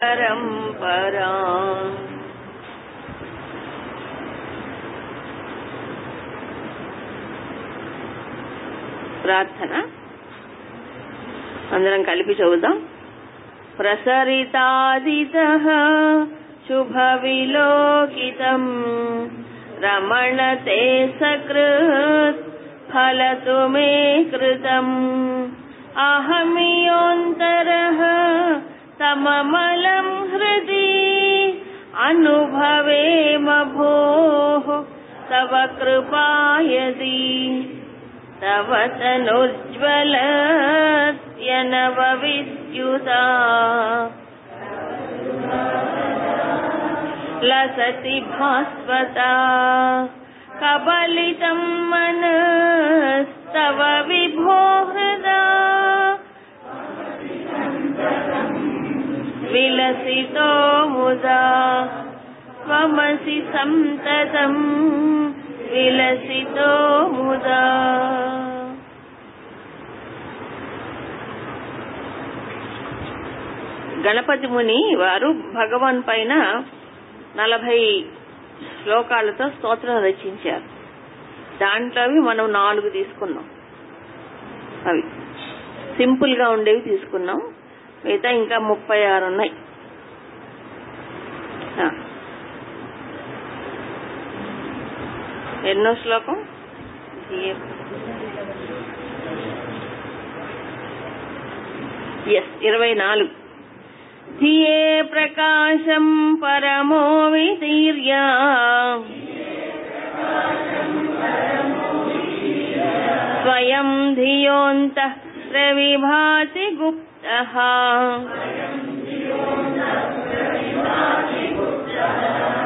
परंपरा प्रार्थना अंदరం కలిపి చదువుదాం. ప్రసరితాదితః శుభవిలోకితం రమణతే సకృత్ ఫలతు మే కృతం అహమియోంతరః తమమలం హృది అనుభవేమ భోః తవ కృపాయది తవ తనుజ్వలత్యనవవిద్యుతా లసతి భాస్వతా కబలితం మనస్తవ విభో హృదా విలసితో ముదా త్వమసి సంతతం విలసితో ముదా. గణపతి ముని వారు భగవాన్ పైన 40 శ్లోకాలతో స్తోత్రం రచించారు. దాంట్లో మనం 4 తీసుకున్నాం. అవి సింపుల్ గా ఉండేవి తీసుకున్నాం. మిగతా ఇంకా 36 ఉన్నాయి. ఎన్నో శ్లోకం? 24. ధియే ప్రకాశం పరమో వితీర్య స్వయం ధియోంతః ప్రవిభాతి గుప్తః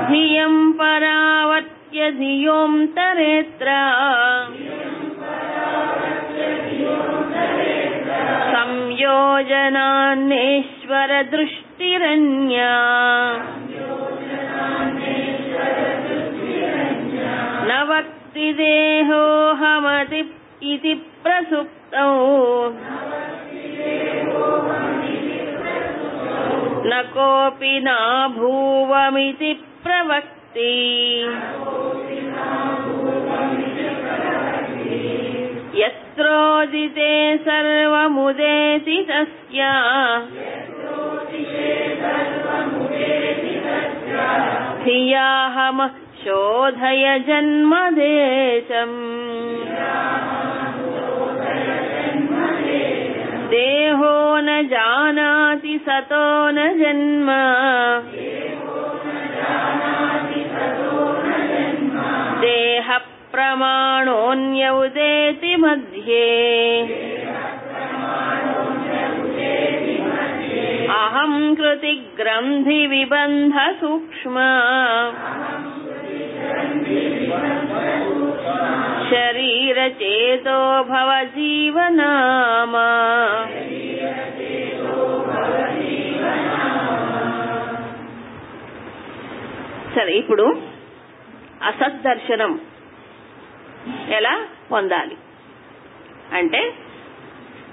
ధియం పరావర్త్య ధియోంతరేత్ర సంయోజనాన్నేశ్వర దృష్టిరన్యా న వక్తి దేహోహమతి ఇతి ప్రసుప్తౌ న కోపి నా భూవమితి ప్రవక్తి యత్రోదితే సర్వముదేతి తస్య ధియాహమ శోధయ జన్మదేశం దేహో న జానాతి సతో న జన్మ దేహ ప్రమాణోన్యౌదేతి మధ్యే అహం కృతి గ్రంథి విబంధ సూక్ష్మ శరీర చేతో భవ జీవనామా. సరే, ఇప్పుడు అసద్దర్శనం ఎలా పొందాలి అంటే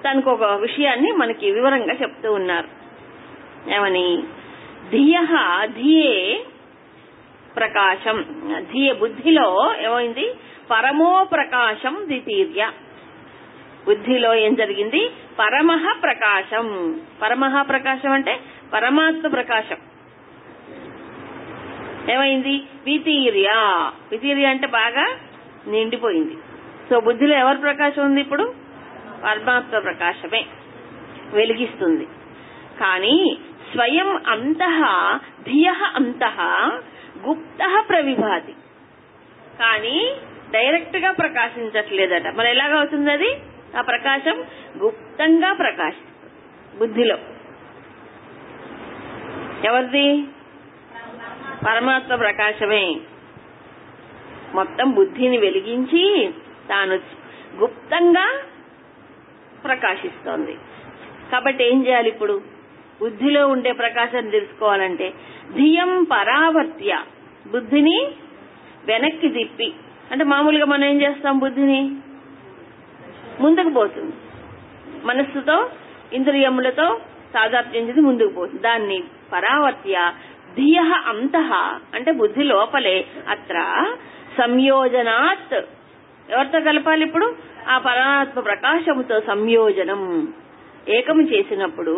తనకు ఒక విషయాన్ని మనకి వివరంగా చెప్తూ ఉన్నారు. ఏమని? ధియః ధియే ప్రకాశం. ధియే బుద్ధిలో ఏమైంది? పరమో ప్రకాశం ద్వితీర్య. బుద్ధిలో ఏం జరిగింది? పరమః ప్రకాశం. పరమః ప్రకాశం అంటే పరమాత్మ ప్రకాశం ఏమైంది? ద్వితీర్య. ద్వితీర్య అంటే బాగా నిండిపోయింది. సో బుద్ధిలో ఎవరి ప్రకాశం ఉంది? ఇప్పుడు పరమాత్మ ప్రకాశమే వెలిగిస్తుంది. కానీ స్వయం అంతః ధియః అంతః గుప్తః ప్రవిభాతి. కానీ డైరెక్ట్ గా ప్రకాశించట్లేదట. మరి ఎలాగ అవుతుంది అది? ఆ ప్రకాశం గుప్తంగా ప్రకాశిస్తుంది బుద్ధిలో. ఎవరిది? పరమాత్మ ప్రకాశమే మొత్తం బుద్ధిని వెలిగించి తాను గుప్తంగా ప్రకాశిస్తోంది. కాబట్టి ఏం చేయాలి? ఇప్పుడు బుద్ధిలో ఉండే ప్రకాశం తెలుసుకోవాలంటే ధియం పరావర్త్య, బుద్ధిని వెనక్కి తిప్పి, అంటే మామూలుగా మనం ఏం చేస్తాం? బుద్ధిని ముందుకు పోతుంది. మనస్సుతో ఇంద్రియములతో తాదాత్మ్యం చెంది ముందుకు పోతుంది. దాన్ని పరావర్త్య ధియ అంతః అంటే బుద్ధి లోపలే అత్ర సంయోజనాత్ ఎవరితో కలపాలి ఇప్పుడు? ఆ పరమాత్మ ప్రకాశముతో సంయోజనం ఏకము చేసినప్పుడు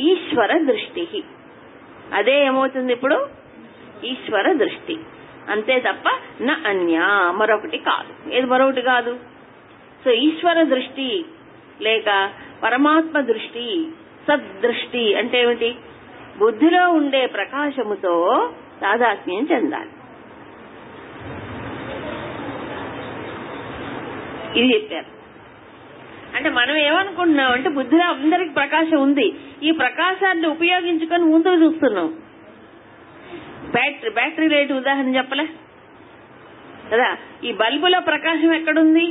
ఈశ్వర దృష్టి, అదే ఏమవుతుంది ఇప్పుడు? ఈశ్వర దృష్టి అంతే తప్ప నా అన్య, మరొకటి కాదు. ఏది మరొకటి కాదు? సో ఈశ్వర దృష్టి లేక పరమాత్మ దృష్టి, సద్దృష్టి అంటే ఏమిటి? బుద్ధిలో ఉండే ప్రకాశముతో తాదాత్మ్యం చెందాలి. ఇది చెప్పారు. అంటే మనం ఏమనుకుంటున్నాం అంటే బుద్ధిలో అందరికి ప్రకాశం ఉంది, ఈ ప్రకాశాన్ని ఉపయోగించుకొని ముందుకు చూస్తున్నాం. బ్యాటరీ లైట్ ఉదాహరణ చెప్పలే కదా? ఈ బల్బులో ప్రకాశం ఎక్కడుంది?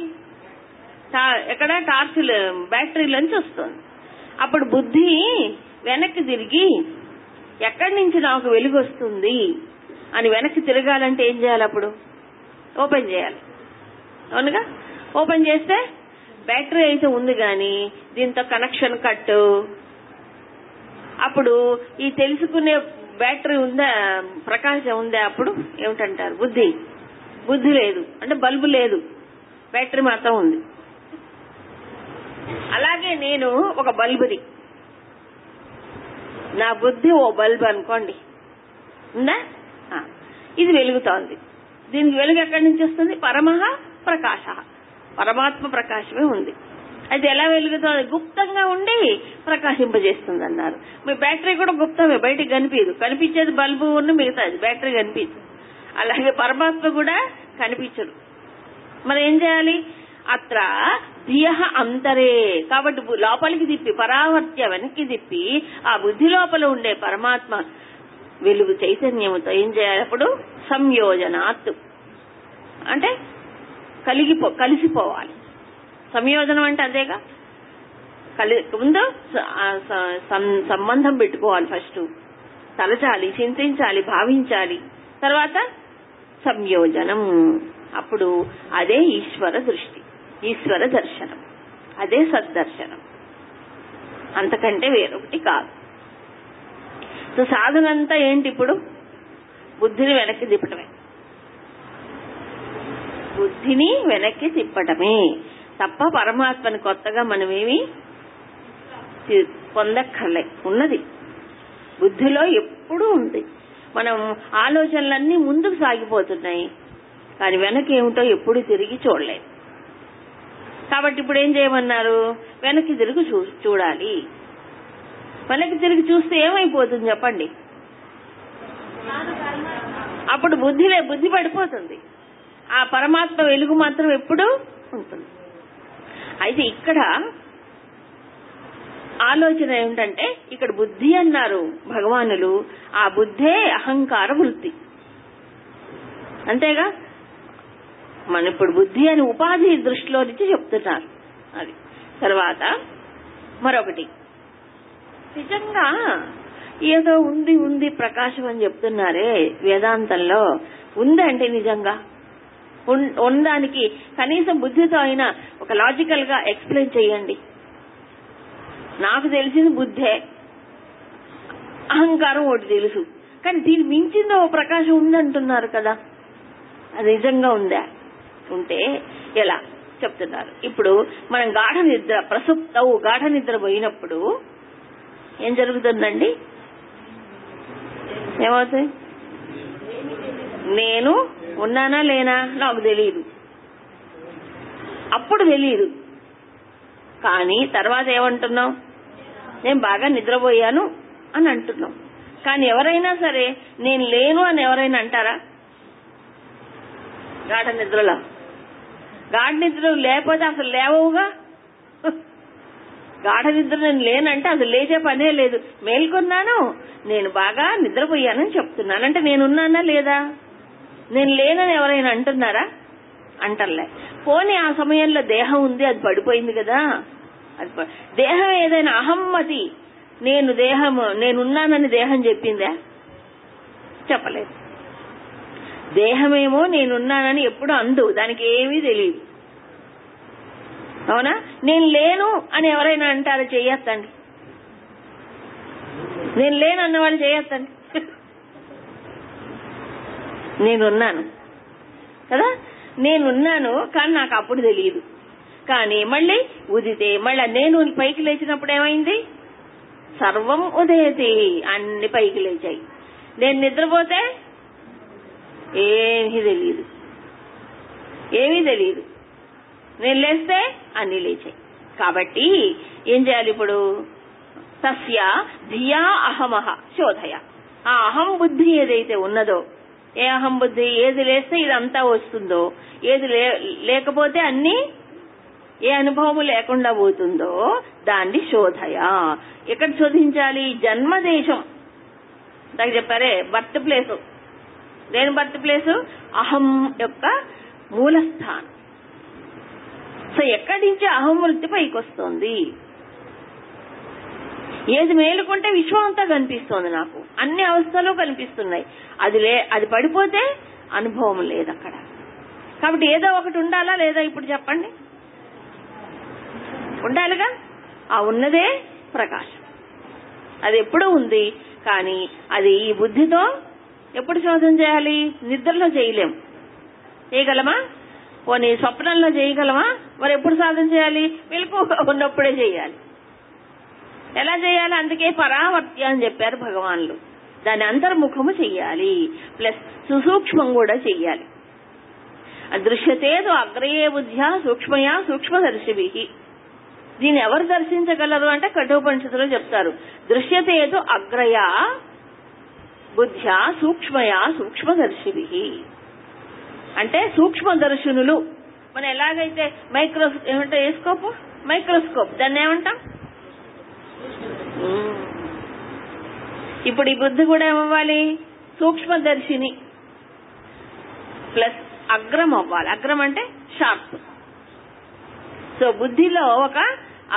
ఎక్కడ? టార్చ్ బ్యాటరీలోంచి వస్తుంది. అప్పుడు బుద్ధి వెనక్కి తిరిగి ఎక్కడి నుంచి నాకు వెలుగు వస్తుంది అని వెనక్కి తిరగాలంటే ఏం చేయాలి? అప్పుడు ఓపెన్ చేయాలి, అవునుగా? ఓపెన్ చేస్తే బ్యాటరీ అయితే ఉంది కానీ దీంతో కనెక్షన్ కట్. అప్పుడు ఈ తెలుసుకునే బ్యాటరీ ఉందా, ప్రకాశం ఉందా? అప్పుడు ఏమిటంటారు? బుద్ధి లేదు అంటే బల్బు లేదు, బ్యాటరీ మాత్రం ఉంది. అలాగే నేను ఒక బల్బుని, నా బుద్ధి ఓ బల్బు అనుకోండి, ఉందా? ఇది వెలుగుతోంది. దీనికి వెలుగు ఎక్కడి నుంచి వస్తుంది? పరమః ప్రకాశ, పరమాత్మ ప్రకాశమే ఉంది. అది ఎలా వెలుగుతుంది? గుప్తంగా ఉండి ప్రకాశింపజేస్తుంది అన్నారు. మీ బ్యాటరీ కూడా గుప్తమే, బయటికి కనిపించదు. కనిపించేది బల్బు ఉన్న మిగతాది, బ్యాటరీ కనిపించదు. అలాగే పరమాత్మ కూడా కనిపించదు. మరి ఏం చేయాలి? అత్ర ధియ అంతరే, కాబట్టి లోపలికి తిప్పి పరావర్త్య వెనక్కి తిప్పి ఆ బుద్ధి లోపల ఉండే పరమాత్మ వెలుగు చైతన్యముతో ఏం చేయాలి? అప్పుడు సంయోజనాత్ అంటే కలిసిపోవాలి. సంయోజనం అంటే అదేగా, ముందు సంబంధం పెట్టుకోవాలి. ఫస్ట్ తలచాలి, చింతించాలి, భావించాలి, తర్వాత సంయోజనం. అప్పుడు అదే ఈశ్వర దృష్టి, ఈశ్వర దర్శనం, అదే సద్దర్శనం, అంతకంటే వేరొకటి కాదు. సో సాధన అంతా ఏంటి? ఇప్పుడు బుద్ధిని వెనక్కి తిప్పటమే, బుద్ధిని వెనక్కి తిప్పటమే తప్ప పరమాత్మని కొత్తగా మనమేమి పొందక్కర్లే. ఉన్నది బుద్ధిలో ఎప్పుడూ ఉంది. మనం ఆలోచనలన్నీ ముందుకు సాగిపోతున్నాయి కానీ వెనక్కి ఏమిటో ఎప్పుడు తిరిగి చూడలేదు. కాబట్టి ఇప్పుడు ఏం చేయమన్నారు? వెనక్కి తిరిగి చూడాలి. వెనక్కి తిరిగి చూస్తే ఏమైపోతుంది చెప్పండి? అప్పుడు బుద్ధి పడిపోతుంది, ఆ పరమాత్మ వెలుగు మాత్రం ఎప్పుడూ ఉంటుంది. అయితే ఇక్కడ ఆలోచన ఏమిటంటే, ఇక్కడ బుద్ధి అన్నారు భగవానులు, ఆ బుద్ధే అహంకార వృత్తి, అంతేగా? మన ఇప్పుడు బుద్ధి అని ఉపాధి దృష్టిలో నుంచి చెప్తున్నారు. అది తర్వాత మరొకటి, నిజంగా ఏదో ఉంది ప్రకాశం అని చెప్తున్నారే వేదాంతంలో, ఉందంటే నిజంగా ఉన్నదానికి కనీసం బుద్ధితో అయినా ఒక లాజికల్ గా ఎక్స్ప్లెయిన్ చేయండి. నాకు తెలిసింది బుద్ధే, అహంకారం ఒకటి తెలుసు, కానీ దీని మించిందో ప్రకాశం ఉందంటున్నారు కదా, అది నిజంగా ఉందా? ఉంటే ఎలా చెప్తున్నారు. ఇప్పుడు మనం గాఢ నిద్ర గాఢ నిద్ర పోయినప్పుడు ఏం జరుగుతుందండి? ఏమవుతుంది? నేను ఉన్నానా లేనా నాకు తెలియదు, అప్పుడు తెలియదు. కానీ తర్వాత ఏమంటున్నాం? నేను బాగా నిద్రపోయాను అని అంటున్నాం. కానీ ఎవరైనా సరే నేను లేను అని ఎవరైనా అంటారా? గాఢ నిద్రలో లేకపోతే అసలు లేవవుగా. గాఢ నిద్ర నేను లేనంటే అసలు లేచే పనే లేదు. మేల్కొన్నాను, నేను బాగా నిద్రపోయానని చెప్తున్నాను అంటే నేనున్నానా లేదా? నేను లేనని ఎవరైనా అంటున్నారా? అంటలే. పోనీ ఆ సమయంలో దేహం ఉంది, అది పడిపోయింది కదా. దేహం ఏదైనా అహమ్మతి, నేనున్నానని దేహం చెప్పిందా? చెప్పలేదు. దేహమేమో నేనున్నానని ఎప్పుడు అందు, దానికి ఏమీ తెలియదు, అవునా? నేను లేను అని ఎవరైనా అంటారా? చెయ్యొద్దండి. నేను లేనన్న వాళ్ళు చేయొద్దండి. నేనున్నాను కదా, నేనున్నాను కానీ నాకు అప్పుడు తెలియదు. కానీ మళ్ళీ ఉదితే మళ్ళీ నేను పైకి లేచినప్పుడు ఏమైంది? సర్వం ఉదయతి, అన్ని పైకి లేచాయి. నేను నిద్రపోతే ఏమీ తెలియదు, ఏమీ తెలియదు. నేను లేస్తే అన్ని లేచాయి. కాబట్టి ఏం చేయాలి ఇప్పుడు? తస్య ధియా అహమహ శోధయ. ఆ అహం బుద్ధి ఏదైతే ఉన్నదో, ఏ అహం బుద్ధి, ఏది లేస్తే ఇదంతా వస్తుందో, ఏది లేకపోతే అన్ని, ఏ అనుభవము లేకుండా పోతుందో దాన్ని శోధయ. ఎక్కడ శోధించాలి? జన్మదేశం. దాకా చెప్పారే, బర్త్ ప్లేసు. దేని బర్త్ ప్లేసు? అహం యొక్క మూలస్థానం. సో ఎక్కడి నుంచి అహం వృత్తి పైకి వస్తుంది? ఏది మేలుకుంటే విశ్వం అంతా కనిపిస్తోంది, నాకు అన్ని అవస్థలు కనిపిస్తున్నాయి. అది పడిపోతే అనుభవం లేదు అక్కడ. కాబట్టి ఏదో ఒకటి ఉండాలా లేదా? ఇప్పుడు చెప్పండి. ఉండాలిగా. ఆ ఉన్నదే ప్రకాశం, అది ఎప్పుడూ ఉంది. కానీ అది ఈ బుద్ధితో ఎప్పుడు శోధన చేయాలి? నిద్రలో చేయలేం. చేయగలమా? పోనీ స్వప్నంలో చేయగలమా? మరి ఎప్పుడు సాధన చేయాలి? మెలకు ఉన్నప్పుడే చేయాలి. ఎలా చేయాలి? అందుకే పరావర్త్య అని చెప్పారు భగవాన్లు. దాని అంతర్ముఖము చెయ్యాలి, ప్లస్ సుసూక్ష్మం కూడా చెయ్యాలి. అదృశ్యతేదు అగ్రయే బుద్ధ్యా సూక్ష్మయా సూక్ష్మదర్శిభి. దీన్ని ఎవరు దర్శించగలరు అంటే కఠోపనిషత్తులో చెప్తారు. దృశ్యతేదు అగ్రయా బుద్ధ్యా సూక్ష్మయా సూక్ష్మదర్శిభి అంటే సూక్ష్మదర్శనులు. మనం ఎలాగైతే మైక్రోస్కోప్ దాన్ని ఏమంటాం? ఇప్పుడు ఈ బుద్ధి కూడా ఏమవ్వాలి? సూక్ష్మదర్శిని ప్లస్ అగ్రం అవ్వాలి. అగ్రం అంటే షార్ప్. సో బుద్ధిలో ఒక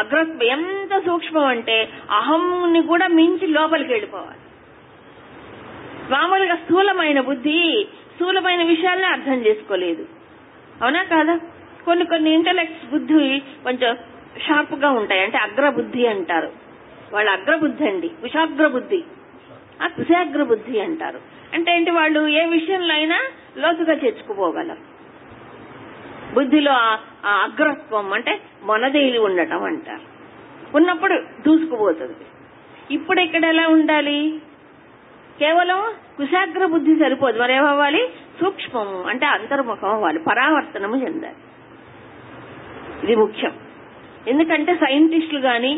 అగ్రత్వం ఎంత సూక్ష్మం అంటే అహంని కూడా మించి లోపలికి వెళ్ళిపోవాలి. మామూలుగా స్థూలమైన బుద్ధి స్థూలమైన విషయాల్ని అర్థం చేసుకోలేదు, అవునా కాదా? కొన్ని ఇంటలెక్ట్స్ బుద్ధి కొంచెం షార్ప్ గా ఉంటాయి, అంటే అగ్రబుద్ధి అంటారు. వాళ్ళ అగ్రబుద్ధి అండి, కుశాగ్ర బుద్ధి, ఆ కుశాగ్ర బుద్ధి అంటారు. అంటే ఏంటి? వాళ్ళు ఏ విషయంలో అయినా లోతుగా చేర్చుకుపోగలరు. బుద్ధిలో ఆ అగ్రత్వం అంటే మొనదేలి ఉండటం అంటారు. ఉన్నప్పుడు దూసుకుపోతుంది. ఇప్పుడు ఇక్కడ ఎలా ఉండాలి? కేవలం కుశాగ్ర బుద్ధి సరిపోదు, మరేమవ్వాలి? సూక్ష్మము అంటే అంతర్ముఖం అవ్వాలి, పరావర్తనము చెందాలి. ఇది ముఖ్యం. ఎందుకంటే సైంటిస్టులు గాని,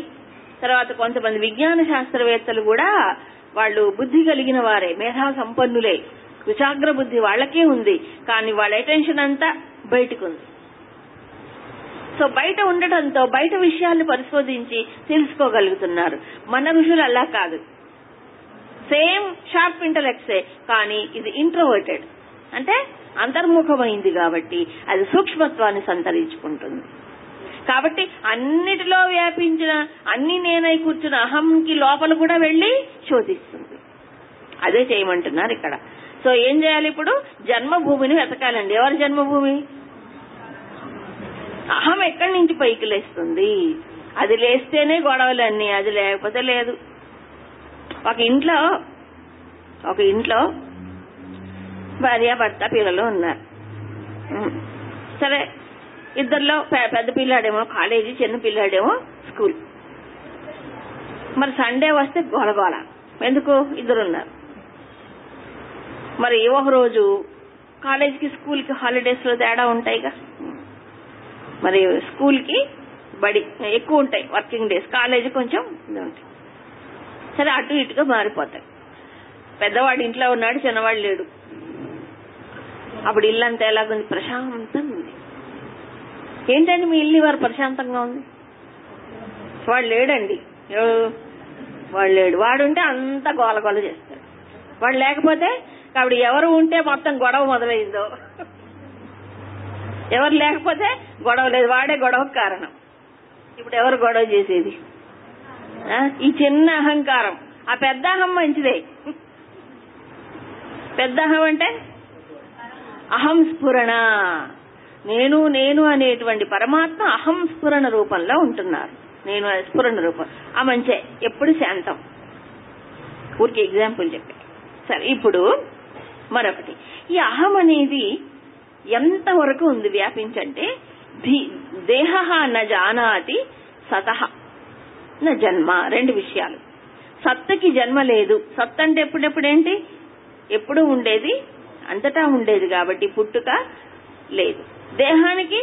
తర్వాత కొంతమంది విజ్ఞాన శాస్త్రవేత్తలు కూడా వాళ్ళు బుద్ధి కలిగిన వారే, మేధా సంపన్నులే. కుశాగ్ర బుద్ధి వాళ్ళకే ఉంది, కానీ వాళ్ళ అటెన్షన్ అంతా బయటకు ఉంది. సో బయట ఉండటంతో బయట విషయాన్ని పరిశోధించి తెలుసుకోగలుగుతున్నారు. మన ఋషులు అలా కాదు, సేమ్ షార్ప్ ఇంటలెక్ట్సే, కానీ ఇది ఇంట్రోవర్టెడ్ అంటే అంతర్ముఖమైంది కాబట్టి అది సూక్ష్మత్వాన్ని సంతరించుకుంటుంది. కాబట్టి అన్నిటిలో వ్యాపించిన, అన్ని నేనై కూర్చున్న అహంకి లోపల కూడా వెళ్లి శోధిస్తుంది. అదే చేయమంటున్నారు ఇక్కడ. సో ఏం చేయాలి ఇప్పుడు? జన్మభూమిని వెతకాలండి. ఎవరి జన్మభూమి? అహం ఎక్కడి నుంచి పైకి లేస్తుంది? అది లేస్తేనే గొడవలన్నీ, అది లేకపోతే లేదు. ఒక ఇంట్లో భార్య భర్త పిల్లలు ఉన్నారు. సరే, ఇద్దరిలో పెద్ద పిల్లాడేమో కాలేజీ, చిన్న పిల్లాడేమో స్కూల్. మరి సండే వస్తే గోలగోల. ఎందుకు? ఇద్దరున్నారు. మరి ఒక రోజు కాలేజీకి స్కూల్కి హాలిడేస్ లో తేడా ఉంటాయిగా. మరి స్కూల్కి బడి ఎక్కువ ఉంటాయి వర్కింగ్ డేస్, కాలేజీ కొంచెం ఇది ఉంటాయి. సరే, అటు ఇటుగా మారిపోతాయి. పెద్దవాడు ఇంట్లో ఉన్నాడు, చిన్నవాడు లేడు. అప్పుడు ఇల్లంతా ఎలాగుంది? ప్రశాంతంగా ఉంది. ఏంటండి మీ ఇల్లు వారు ప్రశాంతంగా ఉంది? వాడు లేడండి, వాడు లేడు. వాడుంటే అంతా గోలగోల చేస్తాడు. వాడు లేకపోతే, కాబట్టి ఎవరు ఉంటే మొత్తం గొడవ మొదలైందో, ఎవరు లేకపోతే గొడవ లేదు. వాడే గొడవకు కారణం. ఇప్పుడు ఎవరు గొడవ చేసేది? ఈ చిన్న అహంకారం. ఆ పెద్ద అహం మంచిదే. పెద్ద అహం అంటే అహం స్ఫురణ, నేను అనేటువంటి పరమాత్మ అహం స్ఫురణ రూపంలో ఉంటున్నారు. నేను స్ఫురణ రూపం, ఆ మంచే, ఎప్పుడు శాంతం. ఊరికి ఎగ్జాంపుల్ చెప్పా. సరే, ఇప్పుడు మరొకటి, ఈ అహం అనేది ఎంతవరకు ఉంది వ్యాపించంటే, దేహ న జానాతి సతః న జన్మ. రెండు విషయాలు. సత్తుకి జన్మ లేదు. సత్ అంటే ఎప్పుడెప్పుడేంటి? ఎప్పుడు ఉండేది, అంతటా ఉండేది కాబట్టి పుట్టుక లేదు. దేహానికి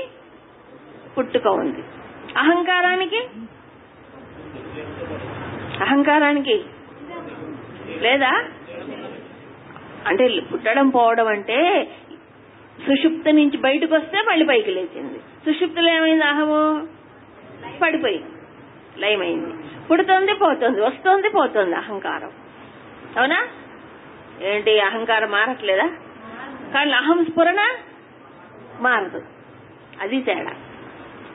పుట్టుక ఉంది. అహంకారానికి లేదా? అంటే పుట్టడం పోవడం అంటే సుషుప్తి నుంచి బయటకు వస్తే మళ్ళీ పైకి లేచింది. సుషుప్తిలో ఏమైంది? అహము పడిపోయింది, లయమైంది. పుడుతుంది, పోతుంది, వస్తుంది, పోతుంది అహంకారం. అవునా? ఏంటి, అహంకారం మారట్లేదా? కానీ అహం స్ఫురణ మారదు. అది తేడా.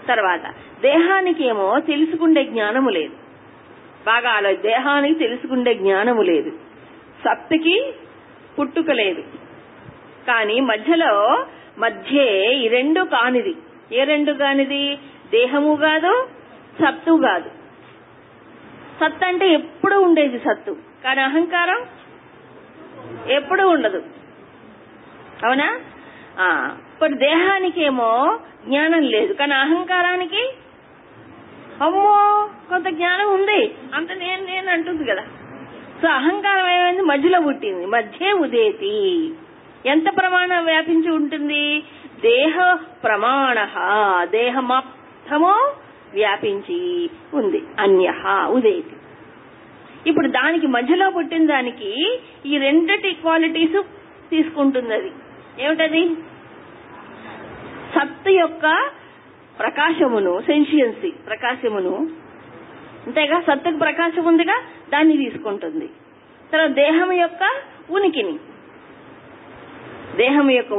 తర్వాత దేహానికి ఏమో తెలుసుకుండే జ్ఞానము లేదు. బాగా ఆలోచి, దేహానికి తెలుసుకుండే జ్ఞానము లేదు. సత్తుకి పుట్టుక లేదు. కానీ మధ్యే ఈ రెండు కానిది. ఏ రెండు కానిది? దేహము కాదు, సత్తు కాదు. సత్తు అంటే ఎప్పుడు ఉండేది సత్తు, కానీ అహంకారం ఎప్పుడు ఉండదు. అవునా? ఇప్పుడు దేహానికేమో జ్ఞానం లేదు, కానీ అహంకారానికి అమ్మో కొంత జ్ఞానం ఉంది, అంత నేను అంటుంది కదా. సో అహంకారం ఏమైంది? మధ్యలో పుట్టింది. మధ్యే ఉదేతి. ఎంత ప్రమాణం వ్యాపించి ఉంటుంది? దేహ ప్రమాణ, దేహమాప్తమో వ్యాపించి ఉంది. అన్యః ఉదేతి. ఇప్పుడు దానికి మధ్యలో పుట్టిన దానికి ఈ రెండిటి క్వాలిటీస్ తీసుకుంటుంది. అది ఏమిటది? సత్తు యొక్క ప్రకాశమును, సెన్షియన్సీ ప్రకాశమును, అంతేగా, సత్తుకు ప్రకాశం ఉందిగా, దాన్ని తీసుకుంటుంది. తర్వాత దేహం యొక్క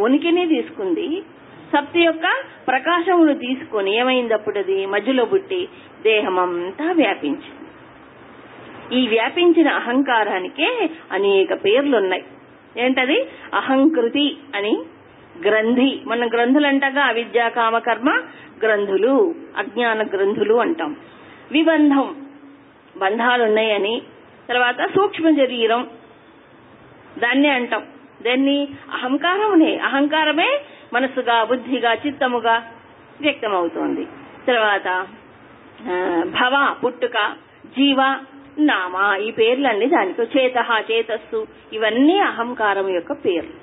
ఉనికిని తీసుకుంది. సత్తు యొక్క ప్రకాశమును తీసుకొని ఏమైంది? అప్పుడు అది మధ్యలో పుట్టి దేహమంతా వ్యాపించింది. ఈ వ్యాపించిన అహంకారానికే అనేక పేర్లున్నాయి. ఏంటది? అహంకృతి అని, గ్రంథి. మన గ్రంథులు అంటగా అవిద్యా కామకర్మ గ్రంథులు, అజ్ఞాన గ్రంథులు అంటాం. విబంధం, బంధాలున్నాయని. తర్వాత సూక్ష్మ శరీరం, దాన్నే అంటాం. దాన్ని అహంకారమే మనసుగా, బుద్ధిగా, చిత్తముగా వ్యక్తమవుతోంది. తర్వాత భవ పుట్టుక, జీవ, నామ, ఈ పేర్లన్నీ దానికి. చేతః, చేతస్సు, ఇవన్నీ అహంకారం యొక్క పేర్లు.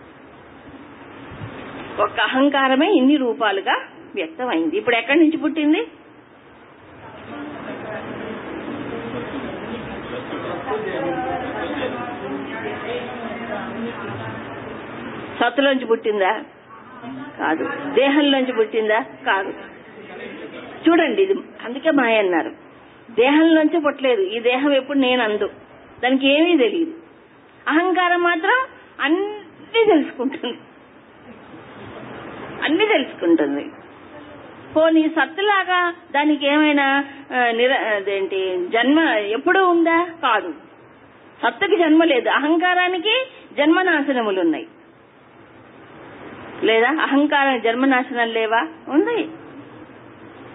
ఒక అహంకారమే ఇన్ని రూపాలుగా వ్యక్తమైంది. ఇప్పుడు ఎక్కడి నుంచి పుట్టింది? సత్తులోంచి పుట్టిందా? కాదు. దేహంలోంచి పుట్టిందా? కాదు. చూడండి, ఇది అందుకే మాయ అన్నారు. దేహంలోంచి పుట్టలేదు. ఈ దేహం ఎప్పుడు నేను అందు, దానికి ఏమీ తెలియదు. అహంకారం మాత్రం అన్ని తెలుసుకుంటుంది. పోనీ సత్తులాగా దానికి ఏమైనా జన్మ ఎప్పుడూ ఉందా? కాదు. సత్తుకి జన్మ లేదు. అహంకారానికి జన్మనాశనములున్నాయి లేదా? అహంకారం జన్మనాశనం లేవా? ఉంది.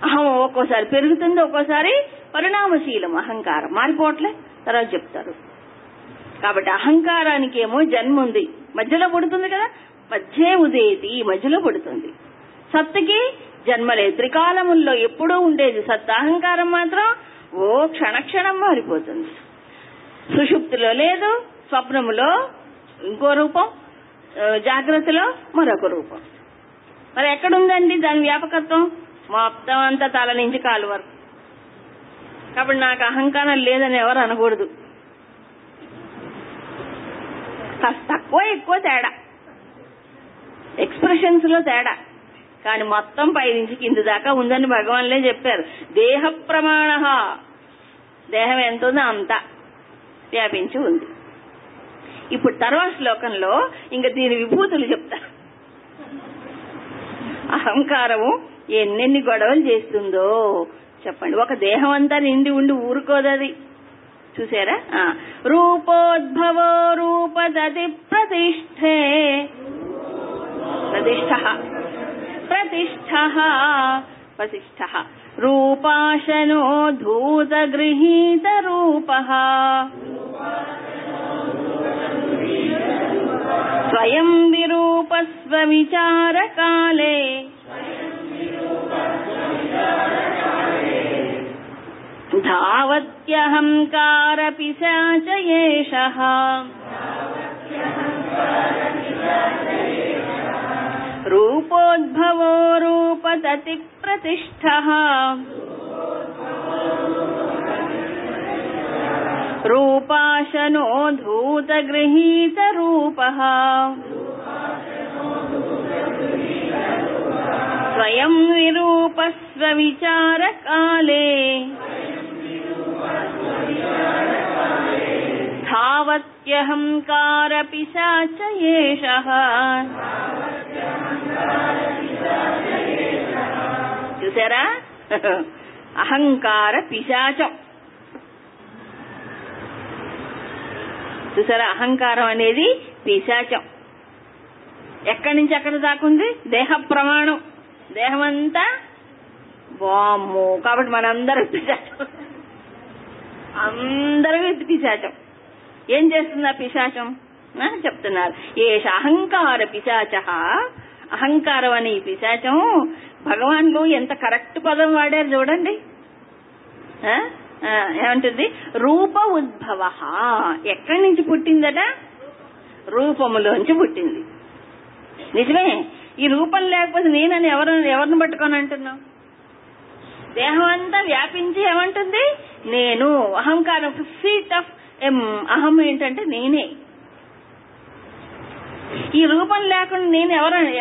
అహం ఒక్కోసారి పెరుగుతుంది, ఒక్కోసారి పరిణామశీలం. అహంకారం మారిపోవట్లే, తర్వాత చెప్తారు. కాబట్టి అహంకారానికి ఏమో జన్మ ఉంది, మధ్యలో పుడుతుంది కదా, మధ్యే ఉదేతి, మధ్యలో పుడుతుంది. సత్తుకి జన్మ లేదు, త్రికాలముల్లో ఎప్పుడూ ఉండేది సత్తు. అహంకారం మాత్రం క్షణక్షణం మారిపోతుంది. సుషుప్తిలో లేదు, స్వప్నములో ఇంకో రూపం, జాగ్రత్తలో మరొక రూపం. మరి ఎక్కడుందండి దాని వ్యాపకత్వం? మొత్తం అంతా తల నుంచి కాలు వరకు. కాబట్టి నాకు అహంకారం లేదని ఎవరు అనకూడదు. కాస్త తక్కువ ఎక్కువ తేడా, ఎక్స్ప్రెషన్స్ లో తేడా, కానీ మొత్తం పై నుంచి కింది దాకా ఉందని భగవాన్లే చెప్పారు. దేహ ప్రమాణ, దేహం ఎంత ఉందో అంత వ్యాపించి ఉంది. ఇప్పుడు తర్వాత శ్లోకంలో ఇంకా దీని విభూతులు చెప్తారు. అహంకారము ఎన్నెన్ని గొడవలు చేస్తుందో చెప్పండి. ఒక దేహం అంతా నిండి ఉండి ఊరుకోదది. చూసారా? రూపోద్భవో రూపదతి ప్రతిష్ఠే, ప్రతిష్ఠ రూపాశనో ధూత గృహీత రూపః, స్వయం విరూపస్వ విచార కాలే ధావత్యహంకార పిశాచ ఏషః రూపోద్భవో రూపతతి ప్రతిష్ఠః రూపాశనో ధూత గృహీత రూపః స్వయం విరూపస్వ విచార కాలే ధావత్యహంకార పిశాచ ఏషః. చూసారా, అహంకార పిశాచం. చూసారా, అహంకారం అనేది పిశాచం. ఎక్కడి నుంచి ఎక్కడ దాకుంది? దేహ ప్రమాణం. దేహమంతా వామ్మో. కాబట్టి మనందరూ పిశాచం, అందరూ పిశాచం. ఏం చేస్తుంది ఆ పిశాచం చెప్తున్నారు. ఏష అహంకార పిశాచ. అహంకారం అని ఈ పిశాచం. భగవాన్లు ఎంత కరెక్ట్ పదం వాడారు చూడండి. ఏమంటుంది? రూప ఉద్భవ. ఎక్కడి నుంచి పుట్టిందట? రూపములోంచి పుట్టింది. నిజమే. ఈ రూపం లేకపోతే నేనని ఎవరిని పట్టుకొని అంటున్నావు? దేహం అంతా వ్యాపించి ఏమంటుంది? నేను. అహంకారం సీట్ ఆఫ్ అహం ఏంటంటే నేనే. ఈ రూపం లేకుండా నేను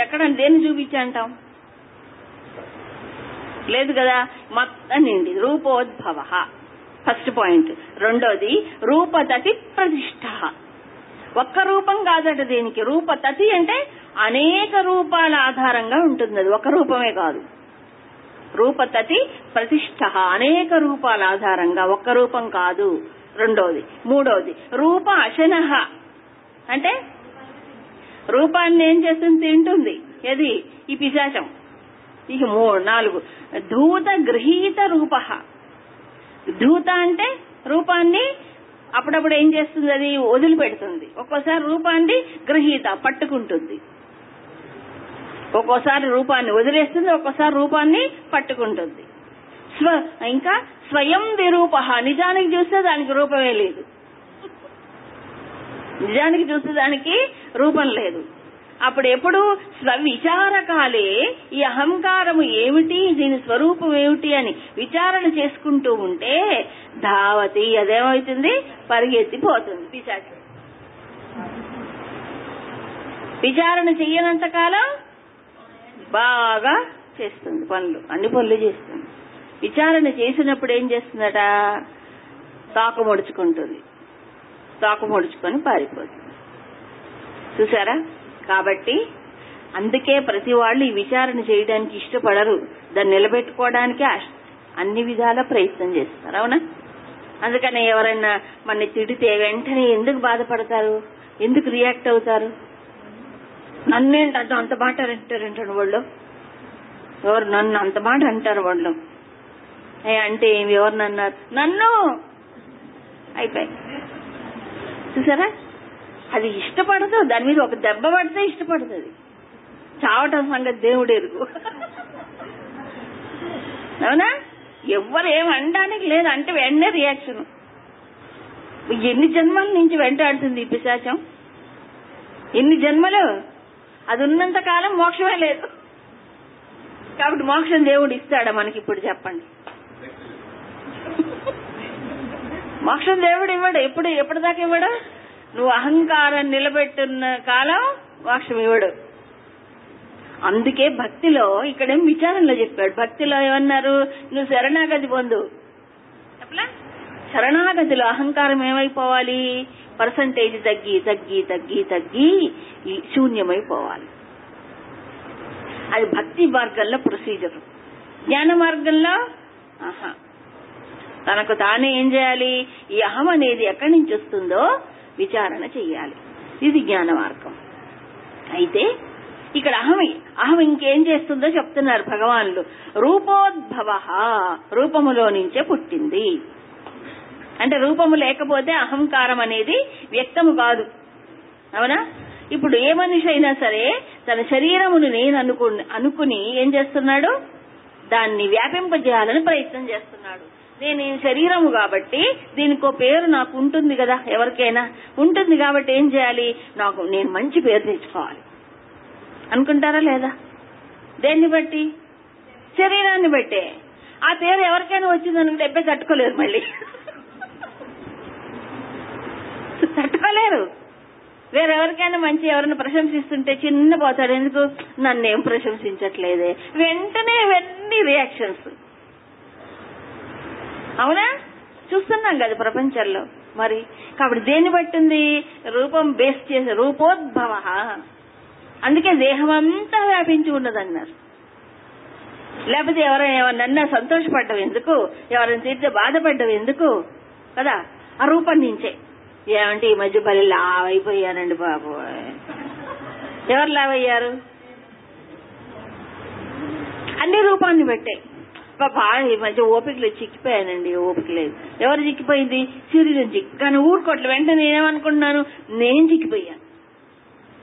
ఎక్కడ దేన్ని చూపించంటాం? లేదు కదా. మొత్తం నిండి రూపోద్భవ ఫస్ట్ పాయింట్. రెండోది రూపతతి ప్రతిష్ఠ. ఒక్క రూపం కాదట దీనికి. రూపతతి అంటే అనేక రూపాల ఆధారంగా ఉంటుంది. అది ఒక రూపమే కాదు. రూపతతి ప్రతిష్ఠ, అనేక రూపాల ఆధారంగా, ఒక్క రూపం కాదు. రెండోది. మూడోది రూప అశనః. అంటే రూపాన్ని ఏం చేస్తుంది? తింటుంది. ఏది? ఈ పిశాచం. ఇక 4 ధూత గృహీత రూప. ధూత అంటే రూపాన్ని అప్పుడప్పుడు ఏం చేస్తుంది? అది వదిలిపెడుతుంది. ఒక్కోసారి రూపాన్ని గృహీత పట్టుకుంటుంది. ఒక్కోసారి రూపాన్ని వదిలేస్తుంది, ఒక్కోసారి రూపాన్ని పట్టుకుంటుంది. ఇంకా స్వయం విరూప. నిజానికి చూస్తే దానికి రూపమే లేదు. నిజానికి చూస్తే దానికి రూపం లేదు. అప్పుడు ఎప్పుడు స్వవిచారకాలే ఈ అహంకారము ఏమిటి, దీని స్వరూపం ఏమిటి అని విచారణ చేసుకుంటూ ఉంటే ధావతి, అదేమవుతుంది? పరిగెత్తిపోతుంది పిశాచం. విచారణ చెయ్యనంత కాలం బాగా చేస్తుంది పనులు, అన్ని పనులు చేస్తుంది. విచారణ చేసినప్పుడు ఏం చేస్తుందట? తాకు ముడుచుకుంటుంది. తాకు ముడుచుకొని పారిపోతుంది. చూసారా? కాబట్టి అందుకే ప్రతి వాళ్ళు ఈ విచారణ చేయడానికి ఇష్టపడరు. దాన్ని నిలబెట్టుకోవడానికి అన్ని విధాల ప్రయత్నం చేస్తారు. అవునా? అందుకని ఎవరైనా మన తిడితే వెంటనే ఎందుకు బాధపడతారు? ఎందుకు రియాక్ట్ అవుతారు? నన్నేంటంటే అంత మాట అంటారంటారు వాళ్ళు. ఎవరు నన్ను అంత మాట అంటారు వాళ్ళు అంటే ఎవరినన్నారు? నన్ను. అయిపోయి. చూసారా? అది ఇష్టపడదు. దాని మీద ఒక దెబ్బ పడితే ఇష్టపడుతుంది. చావటం సంగతి దేవుడెరుగు. అవునా? ఎవ్వరు ఏమనడానికి లేదు. అంటే వెంటనే రియాక్షన్. ఎన్ని జన్మల నుంచి వెంటాడుతుంది ఈ పిశాచం? ఎన్ని జన్మలు? అది ఉన్నంత కాలం మోక్షమే లేదు. కాబట్టి మోక్షం దేవుడు ఇస్తాడా మనకి? ఇప్పుడు చెప్పండి. మోక్షం దేవుడు ఇవ్వడు. ఎప్పటిదాకా ఇవ్వడు? నువ్వు అహంకారం నిలబెట్టున్న కాలం మోక్షం ఇవ్వడు. అందుకే భక్తిలో ఇక్కడేం విచారంలో చెప్పాడు. భక్తిలో ఏమన్నారు? నువ్వు శరణాగతి పొందు. చెప్పలా? శరణాగతిలో అహంకారం ఏమైపోవాలి? పర్సంటేజ్ తగ్గి తగ్గి తగ్గి తగ్గి శూన్యమైపోవాలి. అది భక్తి మార్గంలో ప్రొసీజర్. జ్ఞాన మార్గంలో తనకు తానే ఏం చేయాలి? ఈ అహం అనేది ఎక్కడి నుంచి వస్తుందో విచారణ చెయ్యాలి. ఇది జ్ఞాన మార్గం. అయితే ఇక్కడ అహం ఇంకేం చేస్తుందో చెప్తున్నారు భగవాన్లు. రూపోద్భవ, రూపములో నుంచే పుట్టింది. అంటే రూపము లేకపోతే అహంకారం అనేది వ్యక్తము కాదు. అవునా? ఇప్పుడు ఏ మనిషి అయినా సరే తన శరీరమును నేను అనుకుని ఏం చేస్తున్నాడు, దాన్ని వ్యాపింపజేయాలని ప్రయత్నం చేస్తున్నాడు. నేను ఈ శరీరము కాబట్టి దీనికో పేరు నాకు ఉంటుంది కదా, ఎవరికైనా ఉంటుంది కాబట్టి ఏం చేయాలి, నేను మంచి పేరు తెచ్చుకోవాలి అనుకుంటారా లేదా? దేన్ని బట్టి? శరీరాన్ని బట్టే. ఆ పేరు ఎవరికైనా వచ్చిందనుకుంటే ఎప్పే తట్టుకోలేరు, మళ్ళీ తట్టుకోలేరు. వేరెవరికైనా మంచి ఎవరైనా ప్రశంసిస్తుంటే చిన్న పోతాడు, ఎందుకు నన్నేం ప్రశంసించట్లేదే, వెంటనే ఇవన్నీ రియాక్షన్స్. అవునా? చూస్తున్నాం కదా ప్రపంచంలో. మరి కాబట్టి దేన్ని బట్టింది? రూపం బేస్ చేసే రూపోద్భవ. అందుకే దేహం అంతా వ్యాపించి ఉన్నదన్నారు. లేకపోతే ఎవరైనా సంతోషపడ్డం ఎందుకు, ఎవరైనా తిరిగితే బాధపడ్డం ఎందుకు కదా, ఆ రూపం నుంచే. ఏమంటే ఈ మధ్య బలి లావైపోయానండి బాబు. ఎవరు లావయ్యారు? అన్ని రూపాన్ని బట్టే. పాపా ఈ మధ్య ఓపికలు చిక్కిపోయానండి, ఓపిక లేదు. ఎవరు చిక్కిపోయింది? శరీరం చిక్కి. కానీ ఊరుకోట్లు. వెంటనే నేనేమనుకుంటున్నాను, నేను చిక్కిపోయాను.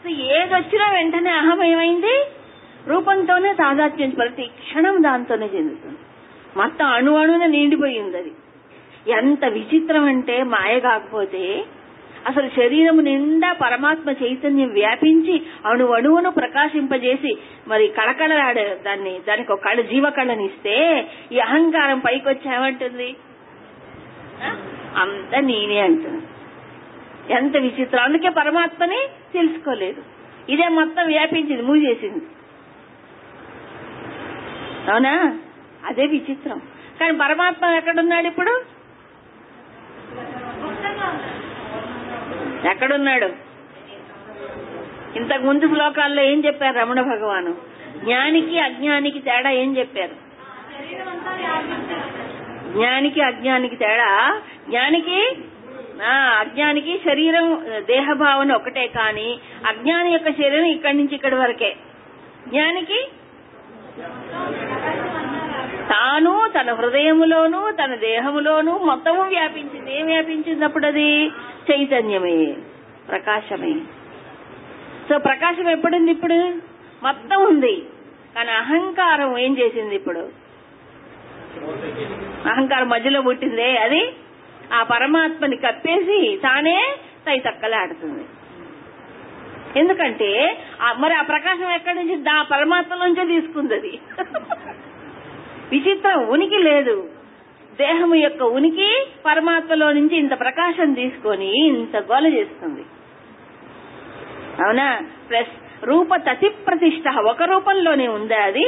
సో ఏదొచ్చినా వెంటనే అహం ఏమైంది? రూపంతోనే తాదాత్మ్యం, ప్రతి క్షణం దాంతోనే చెందుతుంది. మొత్తం అణువున నిండిపోయింది అది. ఎంత విచిత్రం అంటే, మాయ కాకపోతే అసలు శరీరము నిండా పరమాత్మ చైతన్యం వ్యాపించి అణువును ప్రకాశింపజేసి మరి కళకళలాడే దానికి ఒక కళ, జీవకళని ఇస్తే ఈ అహంకారం పైకి వచ్చామంటుంది, అంత నేనే అంటుంది. ఎంత విచిత్రం. అందుకే పరమాత్మని తెలుసుకోలేదు. ఇదే మొత్తం వ్యాపించింది, మూసేసింది. అవునా? అదే విచిత్రం. కానీ పరమాత్మ ఎక్కడున్నాడు ఇప్పుడు? ఎక్కడున్నాడు? ఇంతకు ముందు శ్లోకాల్లో ఏం చెప్పారు రమణ భగవాను? జ్ఞానికి అజ్ఞానికి తేడా ఏం చెప్పారు? జ్ఞానికి అజ్ఞానికి తేడా, అజ్ఞానికి శరీరం దేహభావన ఒకటే, కానీ అజ్ఞాని యొక్క శరీరం ఇక్కడి నుంచి ఇక్కడి వరకే. జ్ఞానికి తాను తన హృదయములోను తన దేహములోను మొత్తము వ్యాపించింది. ఏం వ్యాపించింది అప్పుడు? అది చైతన్యమే, ప్రకాశమే. సో ప్రకాశం ఎప్పుడుంది? ఇప్పుడు మొత్తం ఉంది. కానీ అహంకారం ఏం చేసింది? ఇప్పుడు అహంకారం మధ్యలో పుట్టిందే, అది ఆ పరమాత్మని కప్పేసి తానే తైతక్కలాడుతుంది. ఎందుకంటే మరి ఆ ప్రకాశం ఎక్కడి నుంచి? ఆ పరమాత్మ నుంచే తీసుకుంది అది. విచిత్రం. ఉనికి లేదు. దేహము యొక్క ఉనికి పరమాత్మలో నుంచి ఇంత ప్రకాశం తీసుకొని ఇంత గోల చేస్తుంది. అవునా? ప్లస్ రూప తతి ప్రతిష్ట, ఒక రూపంలోనే ఉందా అది?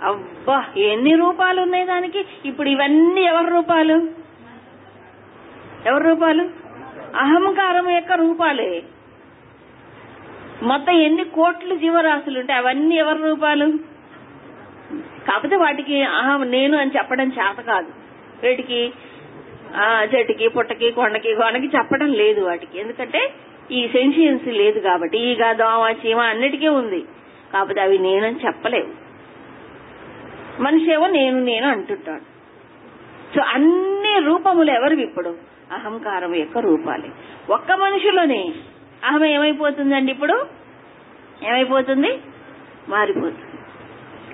అబ్బా ఎన్ని రూపాలు ఉన్నాయి దానికి. ఇప్పుడు ఇవన్నీ ఎవరి రూపాలు? అహంకారం యొక్క రూపాలే. మొత్తం ఎన్ని కోట్ల జీవరాశులు ఉంటాయి, అవన్నీ ఎవరి రూపాలు? కాకపోతే వాటికి నేను అని చెప్పడం చేత కాదు. వీటికి చెట్టుకి పుట్టకి కొండకి గోనకి చెప్పడం లేదు వాటికి. ఎందుకంటే ఈ సెన్షియన్సీ లేదు కాబట్టి. ఈగ దోమ చీమ అన్నిటికీ ఉంది, కాకపోతే అవి నేనని చెప్పలేవు. మనిషి ఏమో నేను అంటుంటాడు. సో అన్ని రూపములు ఎవరివి? ఇప్పుడు అహంకారం యొక్క రూపాలే. ఒక్క మనిషిలోనే అహం ఏమైపోతుందండి? ఇప్పుడు ఏమైపోతుంది? మారిపోతుంది.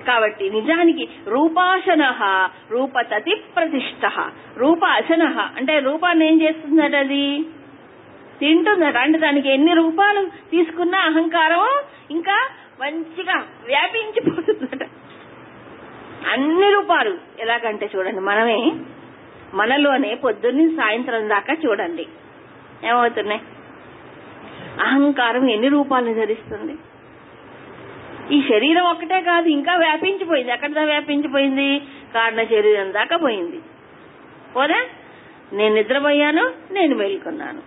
కాబట్టి నిజానికి రూపాశన రూపతతి ప్రతిష్ట. రూప అశన అంటే రూపాన్ని ఏం చేస్తుందట? అది తింటుందట. అంటే దానికి ఎన్ని రూపాలు తీసుకున్నా అహంకారం ఇంకా మంచిగా వ్యాపించిపోతుందట. అన్ని రూపాలు. ఎలాగంటే చూడండి, మనలోనే పొద్దున్న సాయంత్రం దాకా చూడండి ఏమవుతున్నాయి. అహంకారం ఎన్ని రూపాలను ధరిస్తుంది. ఈ శరీరం ఒక్కటే కాదు, ఇంకా వ్యాపించిపోయింది. ఎక్కడ వ్యాపించిపోయింది? కారణ శరీరం దాకా పోయింది. పోదా? నేను నిద్రపోయాను, నేను మేలుకున్నాను,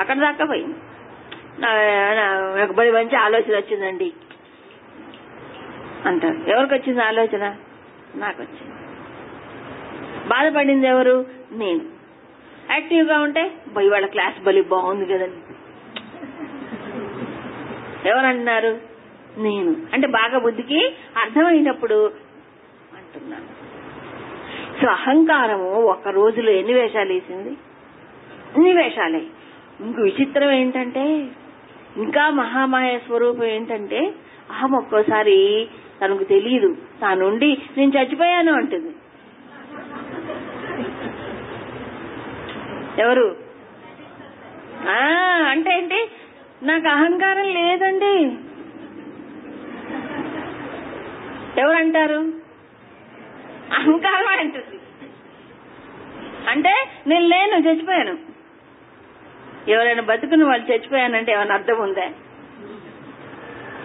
అక్కడ దాకా పోయింది. నాకు బలి మంచి ఆలోచన వచ్చిందండి అంటారు. ఎవరికి వచ్చింది ఆలోచన? నాకు వచ్చింది. బాధపడింది ఎవరు? నేను. యాక్టివ్ గా ఉంటే ఇవాళ క్లాస్ బలి బాగుంది కదండి ఎవరంటున్నారు? నేను. అంటే బాగా బుద్ధికి అర్థమైనప్పుడు అంటున్నాను. సో అహంకారము ఒక రోజులో ఎన్ని వేషాలు వేసింది? అన్ని వేషాలే. ఇంక విచిత్రం ఏంటంటే ఇంకా మహామాయ స్వరూపం ఏంటంటే అహం ఒక్కోసారి తనకు తెలియదు, తానుండి నేను చచ్చిపోయాను అంటుంది. ఎవరు అంటే ఏంటి, నాకు అహంకారం లేదండి ఎవరంటారు? అహంకారం అంటుంది. అంటే నేను లేను, చచ్చిపోయాను. ఎవరైనా బతుకుని వాళ్ళు చచ్చిపోయానంటే ఏమైనా అర్థం ఉందా?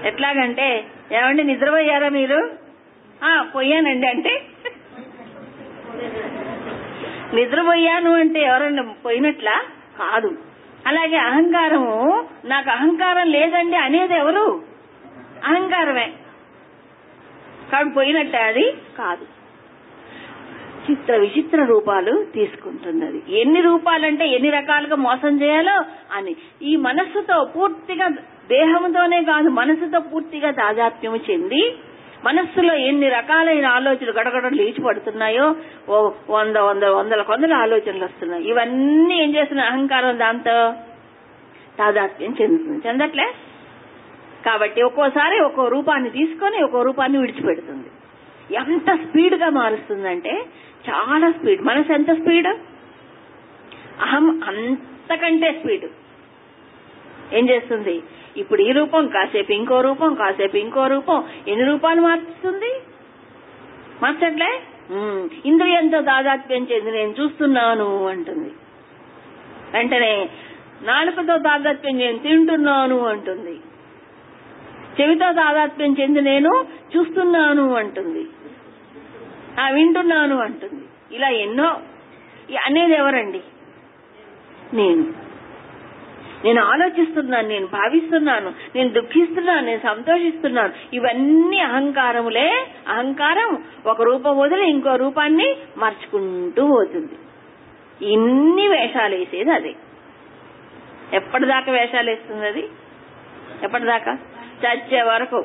ఎట్లాగంటే ఏమండి నిద్రపోయారా మీరు? పోయానండి అంటే నిద్రపోయాను అంటే ఎవరన్నా పోయినట్లా కాదు. అలాగే అహంకారము, నాకు అహంకారం లేదండి అనేది ఎవరు? అహంకారమే. కాబట్టి పోయినట్టే అది కాదు. చిత్ర విచిత్ర రూపాలు తీసుకుంటున్నది. ఎన్ని రూపాలంటే ఎన్ని రకాలుగా మోసం చేయాలో అని ఈ మనస్సుతో పూర్తిగా, దేహంతోనే కాదు మనస్సుతో పూర్తిగా తాదాత్మ్యం చెంది మనస్సులో ఎన్ని రకాలైన ఆలోచనలు గడగడ లేచి పడుతున్నాయో, వందల కొందల ఆలోచనలు వస్తున్నాయి. ఇవన్నీ ఏం చేస్తున్న అహంకారం దాంతో తాదాత్మ్యం చెందుతుంది. చెందట్లే? కాబట్టి ఒక్కోసారి ఒక్కో రూపాన్ని తీసుకొని ఒక్కో రూపాన్ని విడిచిపెడుతుంది. ఎంత స్పీడ్ గా మారుస్తుందంటే చాలా స్పీడ్. మనసు ఎంత స్పీడ్, అహం అంతకంటే స్పీడ్. ఏం చేస్తుంది? ఇప్పుడు ఈ రూపం, కాసేపు ఇంకో రూపం, కాసేపు ఇంకో రూపం, ఎన్ని రూపాలు మార్చుతుంది? మార్చట్లే? ఇంద్రియంతో తాదాత్మ్యం చెంది నేను చూస్తున్నాను అంటుంది. వెంటనే నాలుకతో తాదాత్మ్యం నేను తింటున్నాను అంటుంది. చెవితో తాదాత్మ్యం చెంది నేను చూస్తున్నాను అంటుంది. వింటున్నాను అంటుంది. ఇలా ఎన్నో. అనేది ఎవరండి? నేను ఆలోచిస్తున్నాను, నేను భావిస్తున్నాను, నేను దుఃఖిస్తున్నాను, నేను సంతోషిస్తున్నాను. ఇవన్నీ అహంకారములే. అహంకారం ఒక రూపం వదిలి ఇంకో రూపాన్ని మార్చుకుంటూ పోతుంది. ఇన్ని వేషాలు వేసేది అదే. ఎప్పటిదాకా వేషాలు వేస్తుంది అది? ఎప్పటిదాకా? చచ్చే వరకు,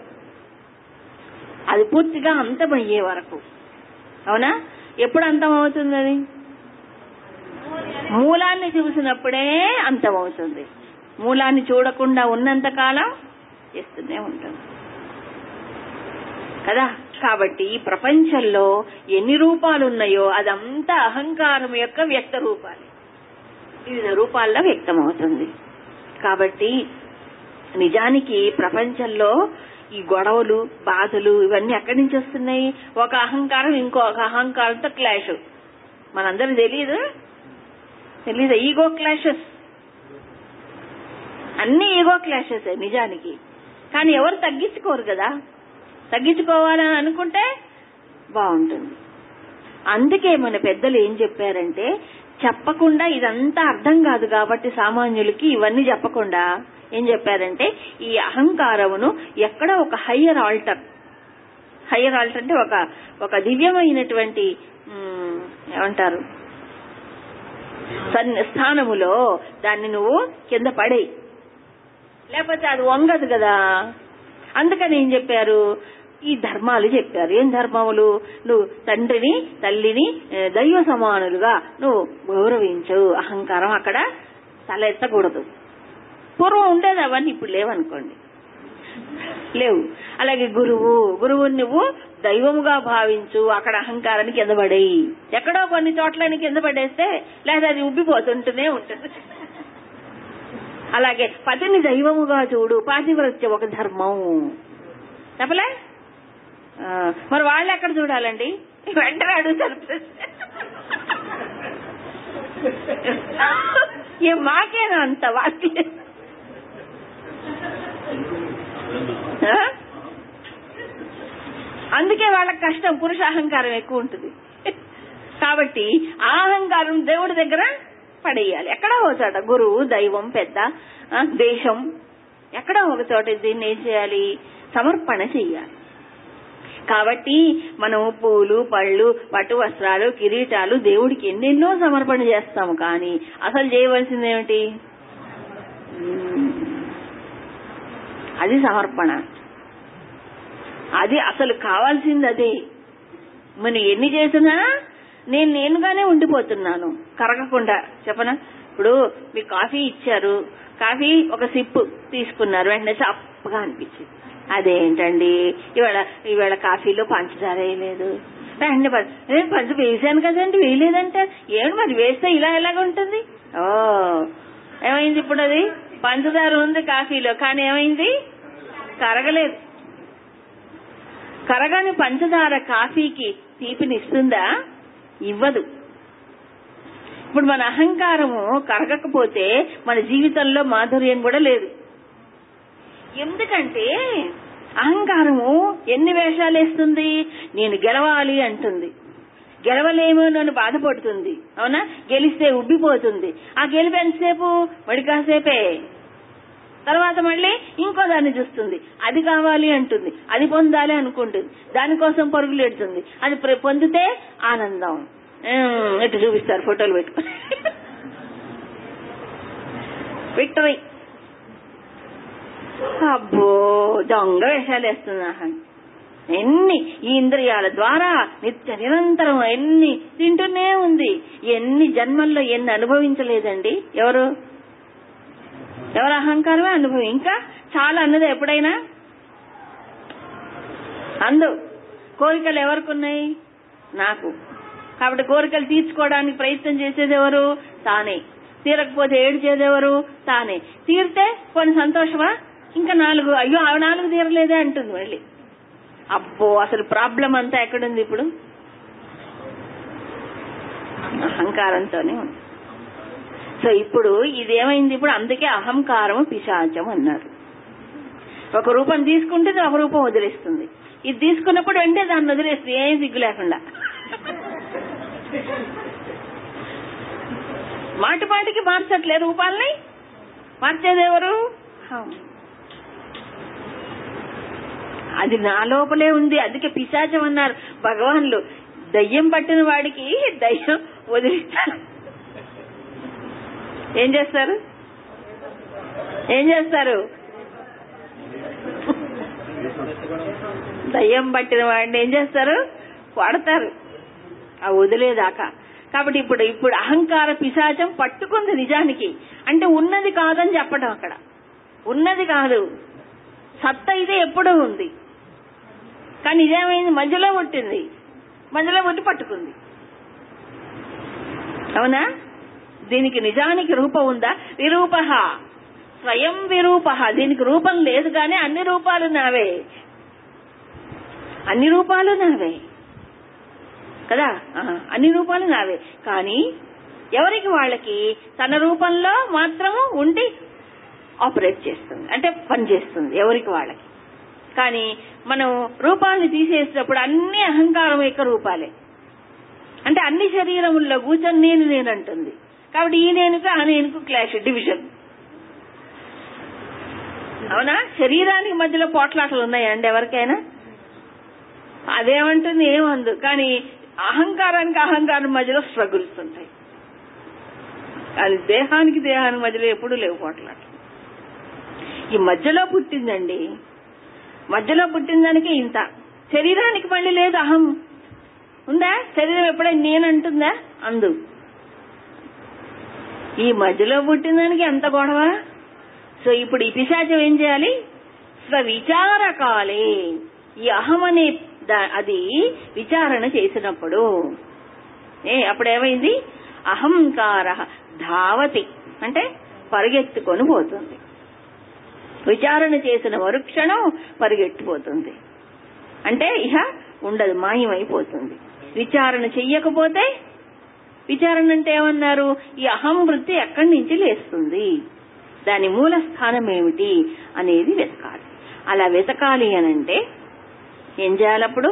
అది పూర్తిగా అంతమయ్యే వరకు. అవునా? ఎప్పుడు అంతమవుతుంది అది? మూలాన్ని చూసినప్పుడే అంతమవుతుంది. మూలాన్ని చూడకుండా ఉన్నంత కాలం చేస్తూనే ఉంటుంది కదా. కాబట్టి ఈ ప్రపంచంలో ఎన్ని రూపాలున్నాయో అదంతా అహంకారం యొక్క వ్యక్త రూపాలు, వివిధ రూపాల్లో వ్యక్తమవుతుంది. కాబట్టి నిజానికి ప్రపంచంలో ఈ గొడవలు, బాధలు ఇవన్నీ ఎక్కడి నుంచి వస్తున్నాయి? ఒక అహంకారం ఇంకొక అహంకారంతో క్లాష్. మనందరూ తెలీదు. ఈగో క్లాషెస్, అన్ని ఈగో క్లాషెస్ నిజానికి. కానీ ఎవరు తగ్గించుకోరు కదా. తగ్గించుకోవాలని అనుకుంటే బాగుంటుంది. అందుకే మన పెద్దలు ఏం చెప్పారంటే, చెప్పకుండా ఇదంతా అర్థం కాదు కాబట్టి సామాన్యులకి ఇవన్నీ చెప్పకుండా ఏం చెప్పారంటే, ఈ అహంకారమును ఎక్కడ ఒక హయ్యర్ ఆల్టర్ అంటే ఒక దివ్యమైనటువంటి ఏమంటారు స్థానములో దాన్ని నువ్వు కింద పడేయి, లేకపోతే అది వంగదు కదా. అందుకని ఏం చెప్పారు? ఈ ధర్మాలు చెప్పారు. ఏం ధర్మములు? నువ్వు తండ్రిని, తల్లిని దైవ సమానులుగా నువ్వు గౌరవించు. అహంకారం అక్కడ తల ఎత్తకూడదు. పూర్వం ఉండేది, అవన్నీ ఇప్పుడు లేవనుకోండి, లేవు. అలాగే గురువుని నువ్వు దైవముగా భావించు. అక్కడ అహంకారాన్ని కింద పడేయి. ఎక్కడో కొన్ని చోట్లని కింద పడేస్తే లేదా అది ఉబ్బిపోతుంటూనే ఉంటుంది. అలాగే పతిని దైవముగా చూడు. పాతివ్రత్యం ఒక ధర్మం చెప్పలే? మరి వాళ్ళు ఎక్కడ చూడాలండి? వెంటనే అడుగుతారు. మాకేనా అంత వాటి? అందుకే వాళ్ళకి కష్టం. పురుషాహంకారం ఎక్కువ ఉంటుంది కాబట్టి ఆ అహంకారం దేవుడి దగ్గర పడేయాలి. ఎక్కడో ఒక చోట గురువు, దైవం, పెద్ద, దేశం, ఎక్కడో ఒక చోట దీన్ని ఏం చేయాలి? సమర్పణ చెయ్యాలి. కాబట్టి మనం పూలు, పళ్ళు, పట్టు వస్త్రాలు, కిరీటాలు దేవుడికి ఎన్నెన్నో సమర్పణ చేస్తాము. కానీ అసలు చేయవలసింది ఏమిటి? అది సమర్పణ. అది అసలు కావాల్సింది అదే. మనం ఎన్ని చేసినా నేనుగానే ఉండిపోతున్నాను, కరగకుండా. చెప్పనా? ఇప్పుడు మీకు కాఫీ ఇచ్చారు, కాఫీ ఒక సిప్ తీసుకున్నారు, వెంటనే చప్పగా అనిపించింది. అదేంటండి ఇవాళ కాఫీలో పంచదార వేయలేదు, వెంటనే పంచ వేసాను కదండి, వేయలేదంటే ఏమిటి మరి వేస్తే ఇలా ఎలాగ ఉంటుంది? ఏమైంది ఇప్పుడు? అది పంచదార ఉంది కాఫీలో, కానీ ఏమైంది? కరగలేదు. కరగని పంచదార కాఫీకి తీపినిస్తుందా? ఇవ్వదు. ఇప్పుడు మన అహంకారము కరగకపోతే మన జీవితంలో మాధుర్యం కూడా లేదు. ఎందుకంటే అహంకారము ఎన్ని వేషాలు వేస్తుంది? నేను గెలవాలి అంటుంది, గెలవలేమో నన్ను బాధపడుతుంది, అవునా? గెలిస్తే ఉబ్బిపోతుంది. ఆ గెలిపి ఎంతసేపు? మరి కాసేపే. తర్వాత మళ్ళీ ఇంకో దాన్ని చూస్తుంది, అది కావాలి అంటుంది, అది పొందాలి అనుకుంటుంది, దానికోసం పరుగులు ఎడుతుంది. అది పొందితే ఆనందం, ఇటు చూపిస్తారు ఫోటోలు పెట్టుకుని విక్టరీ. అబ్బో దొంగ వేషాలు వేస్తున్నా. ఎన్ని ఈ ఇంద్రియాల ద్వారా నిరంతరం ఎన్ని తింటూనే ఉంది. ఎన్ని జన్మల్లో ఎన్ని అనుభవించలేదండి? ఎవరు అహంకారమే అనుభవం. ఇంకా చాలా అన్నది ఎప్పుడైనా అందు. కోరికలు ఎవరికి ఉన్నాయి? నాకు. కాబట్టి కోరికలు తీర్చుకోవడానికి ప్రయత్నం చేసేది ఎవరు? తానే. తీరకపోతే ఏడ్చేది ఎవరు? తానే. తీరితే కొన్ని సంతోషమా? ఇంకా 4, అయ్యో 4 తీరలేదే అంటుంది మళ్ళీ. అబ్బో అసలు ప్రాబ్లం అంతా ఎక్కడుంది ఇప్పుడు? అహంకారంతోనే ఉంది. సో ఇప్పుడు ఇదేమైంది? ఇప్పుడు అందుకే అహంకారం పిశాచం అన్నారు. ఒక రూపం తీసుకుంటే ఒక రూపం వదిలేస్తుంది. ఇది తీసుకున్నప్పుడు వెంటనే దాన్ని వదిలేస్తుంది, ఏం సిగ్గు లేకుండా. మాటికి మార్చట్లే రూపాలని, మార్చేదెవరు? అది నా లోపలే ఉంది. అందుకే పిశాచం అన్నారు భగవాన్లు. దయ్యం పట్టిన వాడికి దయ్యం వదిలిస్తారు. ఏం చేస్తారు? దయ్యం పట్టిన వాడిని ఏం చేస్తారు? కొడతారు, ఆ వదిలేదాకా. కాబట్టి ఇప్పుడు అహంకార పిశాచం పట్టుకుంది నిజానికి. అంటే ఉన్నది కాదని చెప్పడం. అక్కడ ఉన్నది కాదు, సత్తా అయితే ఎప్పుడూ ఉంది, కానీ ఇదేమైంది? మధ్యలో పుట్టింది, మధ్యలో పుట్టి పట్టుకుంది. అవునా? దీనికి నిజానికి రూపం ఉందా? విరూప, స్వయం విరూప. దీనికి రూపం లేదు, కానీ అన్ని రూపాలు నావే, అన్ని రూపాలు నావే కదా. అన్ని రూపాలు నావే, కానీ ఎవరికి వాళ్ళకి తన రూపంలో మాత్రము ఉండి ఆపరేట్ చేస్తుంది, అంటే పనిచేస్తుంది ఎవరికి వాళ్ళకి. కానీ మనం రూపాన్ని తీసేసినప్పుడు అన్ని అహంకారం యొక్క రూపాలే. అంటే అన్ని శరీరముల్లో కూర్చొని నేను అంటుంది. కాబట్టి ఈ నేనుకు ఆ నేనుకు క్లాష్, డివిజన్. అవునా? శరీరానికి మధ్యలో పోట్లాటలు ఉన్నాయండి ఎవరికైనా? అదేమంటుంది? ఏమందు. కానీ అహంకారానికి అహంకారం మధ్యలో స్ట్రగుల్స్ ఉంటాయి. కానీ దేహానికి మధ్యలో ఎప్పుడూ లేవు పోట్లాటలు. ఈ మధ్యలో పుట్టిందండి, మధ్యలో పుట్టిన దానికి ఇంత. శరీరానికి మళ్ళీ లేదు అహం ఉందా? శరీరం ఎప్పుడైనా నేనంటుందా? అందు. ఈ మధ్యలో పుట్టిన దానికి ఎంత గొడవ. సో ఇప్పుడు ఈ పిశాచం ఏం చేయాలి? స్వవిచారకాలే. ఈ అహం అనే అది విచారణ చేసినప్పుడు అప్పుడేమైంది? అహంకార ధావతి, అంటే పరిగెత్తుకొని పోతుంది. విచారణ చేసిన మరుక్షణం పరిగెట్టిపోతుంది, అంటే ఇహ ఉండదు, మాయమైపోతుంది. విచారణ చెయ్యకపోతే, విచారణ అంటే ఏమన్నారు? ఈ అహం వృత్తి ఎక్కడి నుంచి లేస్తుంది, దాని మూల స్థానం ఏమిటి అనేది వెతకాలి. అలా వెతకాలి అనంటే ఏం చేయాలప్పుడు?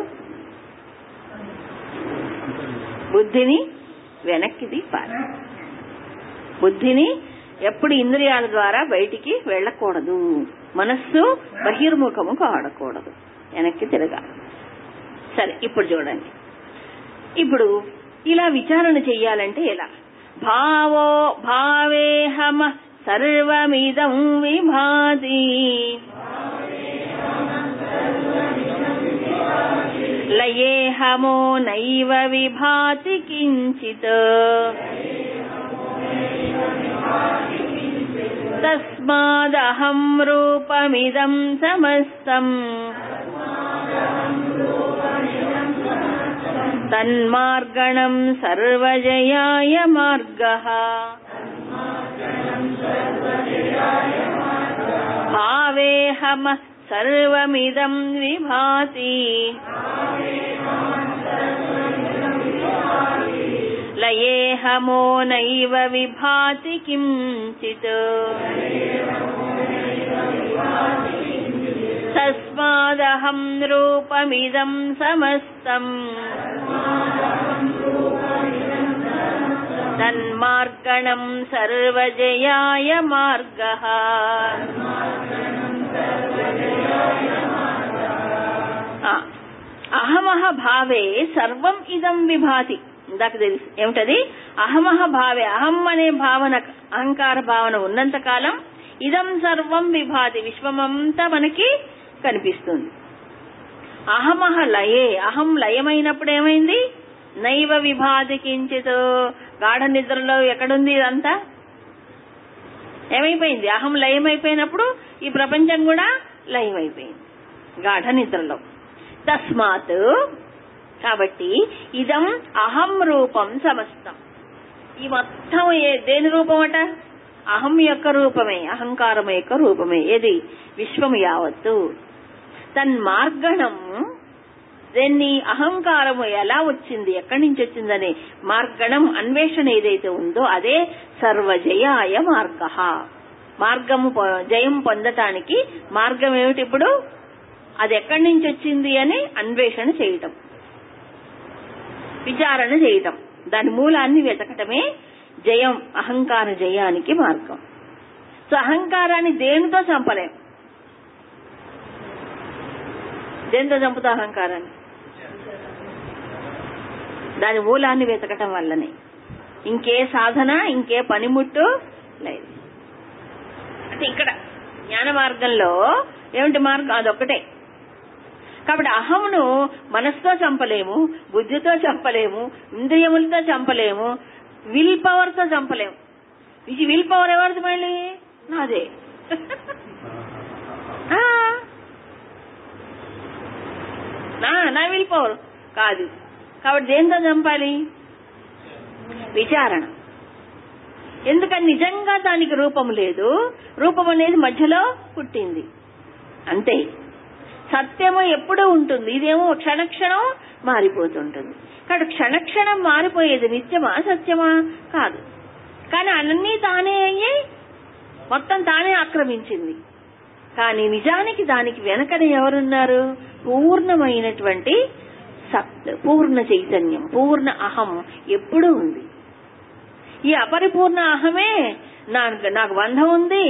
బుద్ధిని వెనక్కి తీపాలి. బుద్ధిని ఎప్పుడు ఇంద్రియాల ద్వారా బయటికి వెళ్ళకూడదు, మనస్సు బహిర్ముఖము కాడకూడదు, వెనక్కి తిరగాలి. సరే, ఇప్పుడు చూడండి. ఇప్పుడు ఇలా విచారణ చెయ్యాలంటే ఎలా? భావేహమ సర్వమిదం విభాతి లయేహమో నైవ విభాతి కించిత్ తస్మాదహం రూపమిదం సమస్తం తన్మార్గణం సర్వజయాయ మార్గః భావేహమ సర్వమిదం విభాతి లయేహమో నైవ విభాతి కించిత్ తస్మాదహం రూపమిదం సమస్తం తన్మార్గణం సర్వజయాయ మార్గః అహమహ భావే సర్వం ఇదం విభాతి. ఇందాక తెలుసు ఏమిటది? అహమహ భావే, అహం అనే భావన, అహంకార భావన ఉన్నంత కాలం ఇదం సర్వం విభాతి, విశ్వమంతా మనకి కనిపిస్తుంది. అహమహ లయే, అహం లయమైనప్పుడు ఏమైంది? నైవ విభాతి కించిత్, గాఢ నిద్రలో ఎక్కడుంది ఇదంతా? ఏమైపోయింది? అహం లయమైపోయినప్పుడు ఈ ప్రపంచం కూడా లయమైపోయింది గాఢ నిద్రలో. తస్మాత్, కాబట్టి ఇదం అహం రూపం సమస్తం, ఈ మొత్తం దేని రూపం అట? అహం యొక్క రూపమే, అహంకారం యొక్క రూపమే. ఏది? విశ్వం యావత్తు. తన్మార్గణం, దీన్ని అహంకారము ఎలా వచ్చింది, ఎక్కడి నుంచి వచ్చిందనే మార్గణం, అన్వేషణ ఏదైతే ఉందో అదే సర్వజయాయ మార్గః. మార్గము జయం పొందటానికి మార్గం ఏమిటి? ఇప్పుడు అది ఎక్కడి నుంచి వచ్చింది అని అన్వేషణ చేయటం, విచారణ చేయటం, దాని మూలాన్ని వెతకటమే జయం, అహంకార జయానికి మార్గం. సో అహంకారాన్ని దేనితో చంపలేం. దేనితో చంపుతా అహంకారాన్ని? దాని మూలాన్ని వెతకటం వల్లనే. ఇంకే సాధన, ఇంకే పనిముట్టు లేదు. అంటే ఇక్కడ జ్ఞాన మార్గంలో ఏమిటి మార్గం? అదొక్కటే. కాబట్టి అహంను మనసుతో చంపలేము, బుద్ధితో చంపలేము, ఇంద్రియములతో చంపలేము, విల్ పవర్ తో చంపలేము. ఇది విల్ పవర్ ఎవరిది? మళ్ళీ నాదే. నా విల్ పవర్ కాదు. కాబట్టి దేంతో చంపాలి? విచారణ. ఎందుకని? నిజంగా దానికి రూపం లేదు, రూపం అనేది మధ్యలో పుట్టింది అంతే. సత్యము ఎప్పుడూ ఉంటుంది, ఇదేమో క్షణక్షణం మారిపోతుంటుంది. కాబట్టి క్షణక్షణం మారిపోయేది నిత్యమా సత్యమా? కాదు. కానీ అన్నీ తానే అయ్యి మొత్తం తానే ఆక్రమించింది. కానీ నిజానికి దానికి వెనకనే ఎవరున్నారు? పూర్ణమైనటువంటి సత్, పూర్ణ చైతన్యం, పూర్ణ అహం ఎప్పుడూ ఉంది. ఈ అపరిపూర్ణ అహమే నాకు బంధం ఉంది,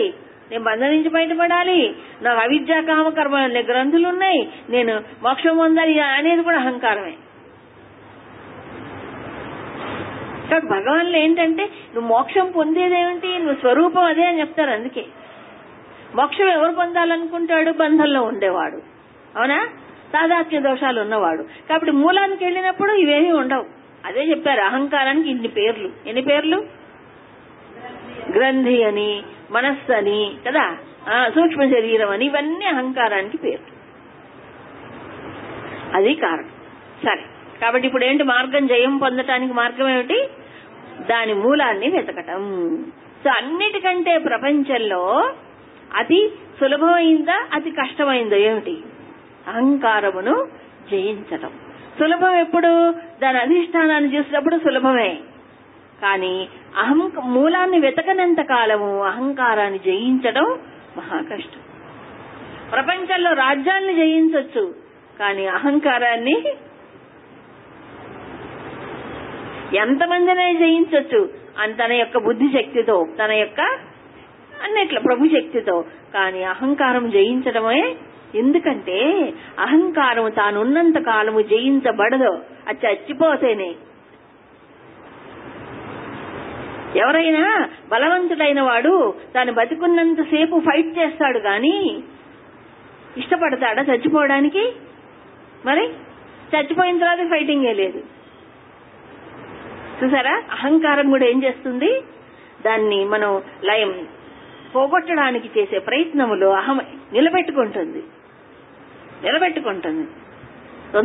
నేను బంధం నుంచి బయటపడాలి, నాకు అవిద్యా కామ కర్మ గ్రంథులు ఉన్నాయి, నేను మోక్షం పొందాలి అనేది కూడా అహంకారమే. కాబట్టి భగవాన్లు ఏంటంటే నువ్వు మోక్షం పొందేదేమిటి? నువ్వు స్వరూపం అదే అని చెప్తారు. అందుకే మోక్షం ఎవరు పొందాలనుకుంటాడు? బంధంలో ఉండేవాడు, అవునా? తాదాత్మ్య దోషాలు ఉన్నవాడు. కాబట్టి మూలానికి వెళ్ళినప్పుడు ఇవేమీ ఉండవు. అదే చెప్పారు, అహంకారానికి ఇన్ని పేర్లు. ఎన్ని పేర్లు? గ్రంథి అని, మనస్సు అని కదా, సూక్ష్మ శరీరం అని, ఇవన్నీ అహంకారానికి పేర్లు. అది కారణం. సరే, కాబట్టి ఇప్పుడు ఏంటి మార్గం? జయం పొందటానికి మార్గం ఏమిటి? దాని మూలాన్ని వెతకటం. సో అన్నిటికంటే ప్రపంచంలో అతి సులభమైందా అతి కష్టమైందో ఏమిటి? అహంకారమును జయించటం. సులభం ఎప్పుడు? దాని అధిష్టానాన్ని చూసినప్పుడు సులభమే. కానీ మూలాన్ని వెతకనంత కాలము అహంకారాన్ని జయించడం మహా కష్టం. ప్రపంచంలో రాజ్యాన్ని జయించవచ్చు, కానీ అహంకారాన్ని ఎంతమందినే జయించవచ్చు తన యొక్క బుద్ధి శక్తితో, తన యొక్క అన్నిట్ల ప్రభు శక్తితో. కానీ అహంకారం జయించడమే. ఎందుకంటే అహంకారం తానున్నంత కాలము జయించబడదు, అది చచ్చిపోతేనే. ఎవరైనా బలవంతుడైన వాడు తాను బతికున్నంతసేపు ఫైట్ చేస్తాడు, గాని ఇష్టపడతాడా చచ్చిపోవడానికి? మరి చచ్చిపోయిన తర్వాత ఫైటింగే లేదు. చూసారా? అహంకారం కూడా ఏం చేస్తుంది? దాన్ని మనం లయం పోగొట్టడానికి చేసే ప్రయత్నములో అహం నిలబెట్టుకుంటుంది.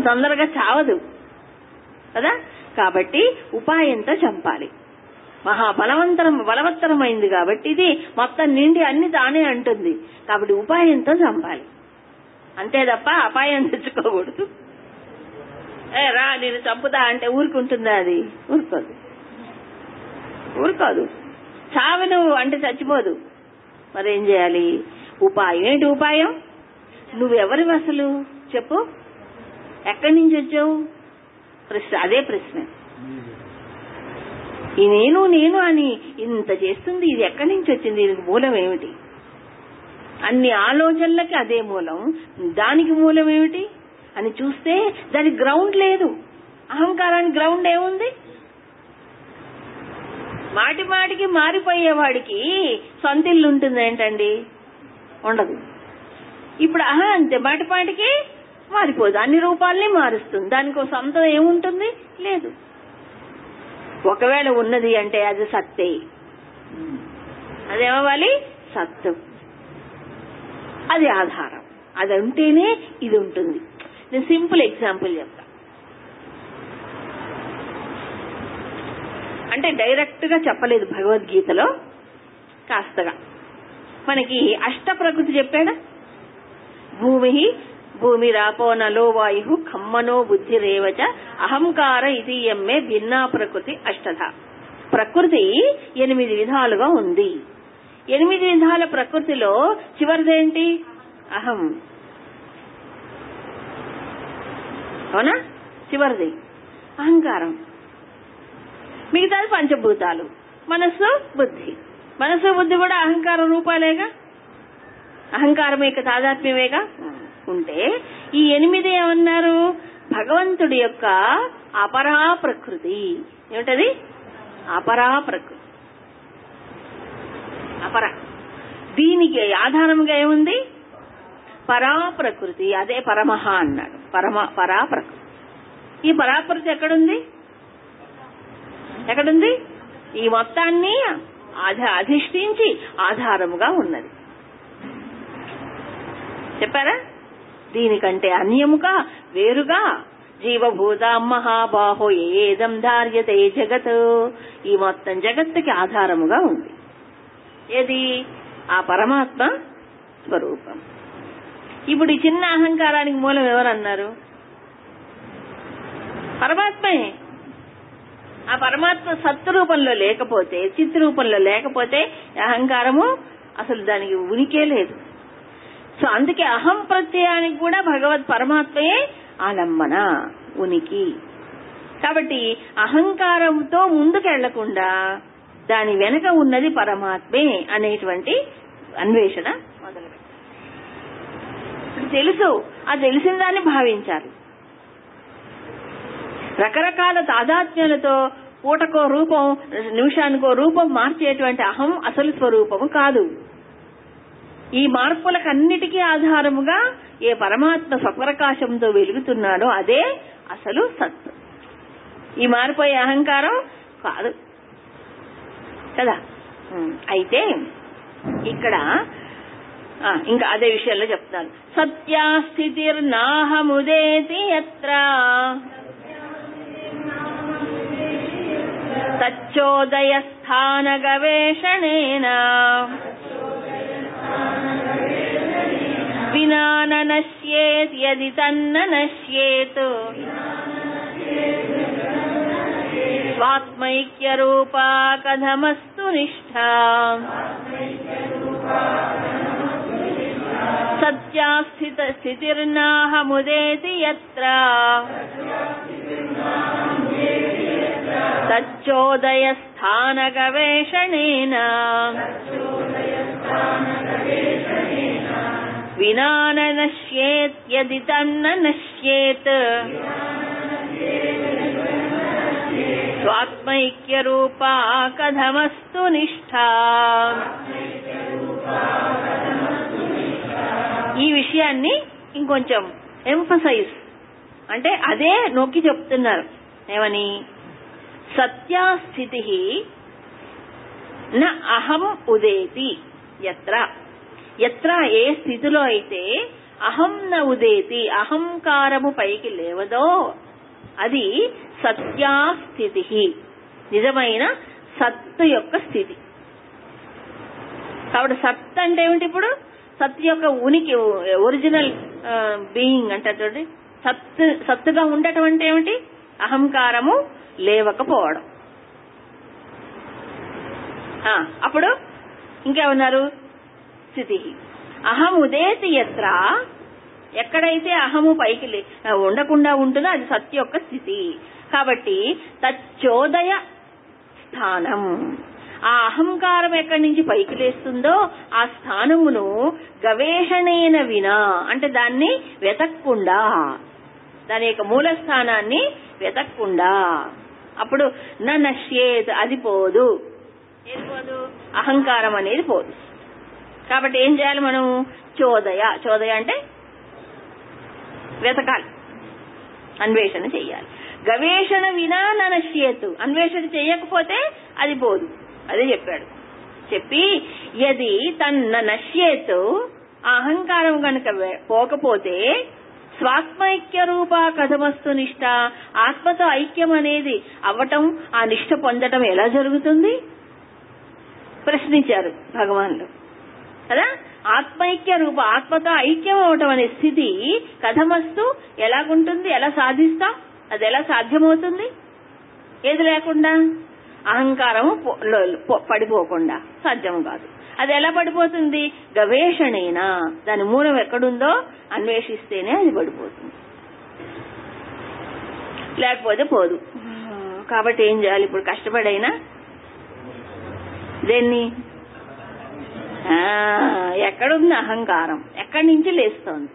తొందరగా చావదు కదా. కాబట్టి ఉపాయంతో చంపాలి. బలవత్తరమైంది కాబట్టి ఇది మొత్తం నిండి అన్ని తానే అంటుంది. కాబట్టి ఉపాయంతో చంపాలి అంతే తప్ప అపాయం తెచ్చుకోకూడదు. రా నేను చంపుతా అంటే ఊరుకుంటుందా? అది ఊరుకోదు. చావు నువ్వు అంటే చచ్చిపోదు. మరేం చేయాలి? ఉపాయం. ఏంటి ఉపాయం? నువ్వెవరివి అసలు చెప్పు? ఎక్కడి నుంచి వచ్చావు? అదే ప్రశ్న. ఈ నేను అని ఇంత చేస్తుంది, ఇది ఎక్కడి నుంచి వచ్చింది? దీనికి మూలం ఏమిటి? అన్ని ఆలోచనలకి అదే మూలం. దానికి మూలం ఏమిటి అని చూస్తే దానికి గ్రౌండ్ లేదు. అహంకారానికి గ్రౌండ్ ఏముంది? మాటికి మారిపోయేవాడికి సొంత ఇల్లు ఉంటుంది ఏంటండి? ఉండదు. ఇప్పుడు అంతే, మాటికి మారిపోదు, అన్ని రూపాలని మారుస్తుంది. దానికి సొంతం ఏముంటుంది? లేదు. ఒకవేళ ఉన్నది అంటే అది సత్తే. అదేమవ్వాలి? సత్తు. అది ఆధారం. అది ఉంటేనే ఇది ఉంటుంది. నేను సింపుల్ ఎగ్జాంపుల్ చెప్తా. అంటే డైరెక్ట్ గా చెప్పలేదు భగవద్గీతలో, కాస్తగా మనకి అష్ట ప్రకృతి చెప్పాడా? భూమిరాపో నలో వాయు ఖమ్మనో బుద్ధిరేవచ అహంకార ఇది ఎమ్మే భిన్నా ప్రకృతి అష్టధ. ప్రకృతి 8 విధాలుగా ఉంది. 8 విధాల ప్రకృతిలో చివరిదేంటి? అహం. అవునా? చివరిది అహంకారం. మిగతాది పంచభూతాలు, మనస్సు, బుద్ధి. మనస్సు, బుద్ధి కూడా అహంకార రూపాలేగా, అహంకారం యొక్క తాదాత్మ్యమేగా. ఉంటే ఈ 8 ఏమన్నారు? భగవంతుడి యొక్క అపరా ప్రకృతి. ఏమిటది? అపరా ప్రకృతి. అపర. దీనికి ఆధారంగా ఏముంది? పరా ప్రకృతి. అదే పరమహ అన్నాడు. పరా ప్రకృతి. ఈ పరాప్రకృతి ఎక్కడుంది? ఈ మొత్తాన్ని అధిష్ఠించి ఆధారముగా ఉన్నది. చెప్పారా? దీనికంటే అన్యముగా, వేరుగా జీవభూత మహాబాహో ఏదం ధార్యతే జగత్. ఈ మొత్తం జగత్తుకి ఆధారముగా ఉంది. ఏది? ఆ పరమాత్మ స్వరూపం. ఇప్పుడు ఈ చిన్న అహంకారానికి మూలం ఎవరన్నారు? పరమాత్మే. ఆ పరమాత్మ సత్తు రూపంలో లేకపోతే, చిత్ రూపంలో లేకపోతే అహంకారము అసలు దానికి ఉనికే లేదు. సో అందుకే అహం ప్రత్యయానికి కూడా పరమాత్మయే ఆలంబన, ఉనికి. కాబట్టి అహంకారంతో ముందుకెళ్లకుండా దాని వెనక ఉన్నది పరమాత్మే అనేటువంటి అన్వేషణ మొదలుపెట్టారు. తెలుసు, ఆ తెలిసిన దాన్ని భావించాలి. రకరకాల తాదాత్మ్యాలతో పూటకో రూపం, నిమిషానికో రూపం మార్చేటువంటి అహం అసలు స్వరూపము కాదు. ఈ మార్పులకన్నిటికీ ఆధారముగా ఏ పరమాత్మ స్వప్రకాశంతో వెలుగుతున్నాడో అదే అసలు సత్తు. ఈ మారిపోయే అహంకారం కాదు కదా. అయితే ఇక్కడ ఇంకా అదే విషయంలో చెప్తాను. సత్యాస్థితిర్నాహముదేతి యత్ర తచ్చోదయ స్థాన గవేషణేన వినా నశ్యేత్ యది తన్న నశ్యేత్ స్వాత్మైక్య రూపా కథమస్తు నిష్ఠా. సత్యాస్థితిర్నాహముదేతి యత్ర తచ్చోదయ స్థాన గవేషణేన వినా నశ్యేత్ యది తన్న నశ్యేత్ స్వాత్మైక్య రూపా కథమస్తు నిష్ఠా. ఈ విషయాన్ని ఇంకొంచెం ఎంఫసైజ్ అంటే అదే నొక్కి చెప్తున్నారు. ఏమని? సత్యాస్థితి న అహం ఉదేతి యత్ర, యత్ర ఏ స్థితిలో అయితే అహం న ఉదేతి అహంకారము పైకి లేవదో అది సత్యా స్థితి, నిజమైన సత్తు యొక్క స్థితి. కాబట్టి సత్ అంటే ఏమిటి? ఇప్పుడు సత్ యొక్క ఉనికి, ఒరిజినల్ బీయింగ్ అంటే చూడండి. సత్తుగా ఉండటం అంటే ఏమిటి? అహంకారము లేవకపోవడం. అప్పుడు ఇంకేమన్నారు? స్థితి అహం ఉదేతి యత్ర, ఎక్కడైతే అహము పైకి ఉండకుండా ఉంటుందో అది సత్ యొక్క స్థితి. కాబట్టి తచ్చోదయ స్థానం, ఆ అహంకారం ఎక్కడి నుంచి పైకి లేస్తుందో ఆ స్థానమును గవేషణేన వినా, అంటే దాన్ని వెతక్కుండా, దాని యొక్క మూల స్థానాన్ని వెతక్కుండా, అప్పుడు నశ్యేత్, అది పోదు. ఏది పోదు? అహంకారం అనేది పోదు. కాబట్టి ఏం చేయాలి మనం? చోదయ, చోదయ అంటే వెతకాలి, అన్వేషణ చెయ్యాలి. గవేషణ వినా నశ్యేత్, అన్వేషణ చెయ్యకపోతే అది పోదు. అదే చెప్పాడు. చెప్పి యది తన్న నశ్యేత్, ఆ అహంకారం కనుక పోకపోతే స్వాత్మైక్య రూప కథమస్తు నిష్ట, ఆత్మతో ఐక్యం అనేది అవ్వటం, ఆ నిష్ట పొందటం ఎలా జరుగుతుంది ప్రశ్నించారు భగవానుడు కదా. ఆత్మైక్య రూప, ఆత్మతో ఐక్యం అవటం అనే స్థితి కథమస్తు ఎలాగుంటుంది? ఎలా సాధిస్తాం? అది ఎలా సాధ్యమవుతుంది? ఏది లేకుండా, అహంకారము పడిపోకుండా సాధ్యము కాదు. అది ఎలా పడిపోతుంది? గవేషణేనా, దాని మూలం ఎక్కడుందో అన్వేషిస్తేనే అది పడిపోతుంది, లేకపోతే పోదు. కాబట్టి ఏం చేయాలి ఇప్పుడు? కష్టపడైనా దేన్ని, ఎక్కడుంది అహంకారం, ఎక్కడి నుంచి లేస్తోంది?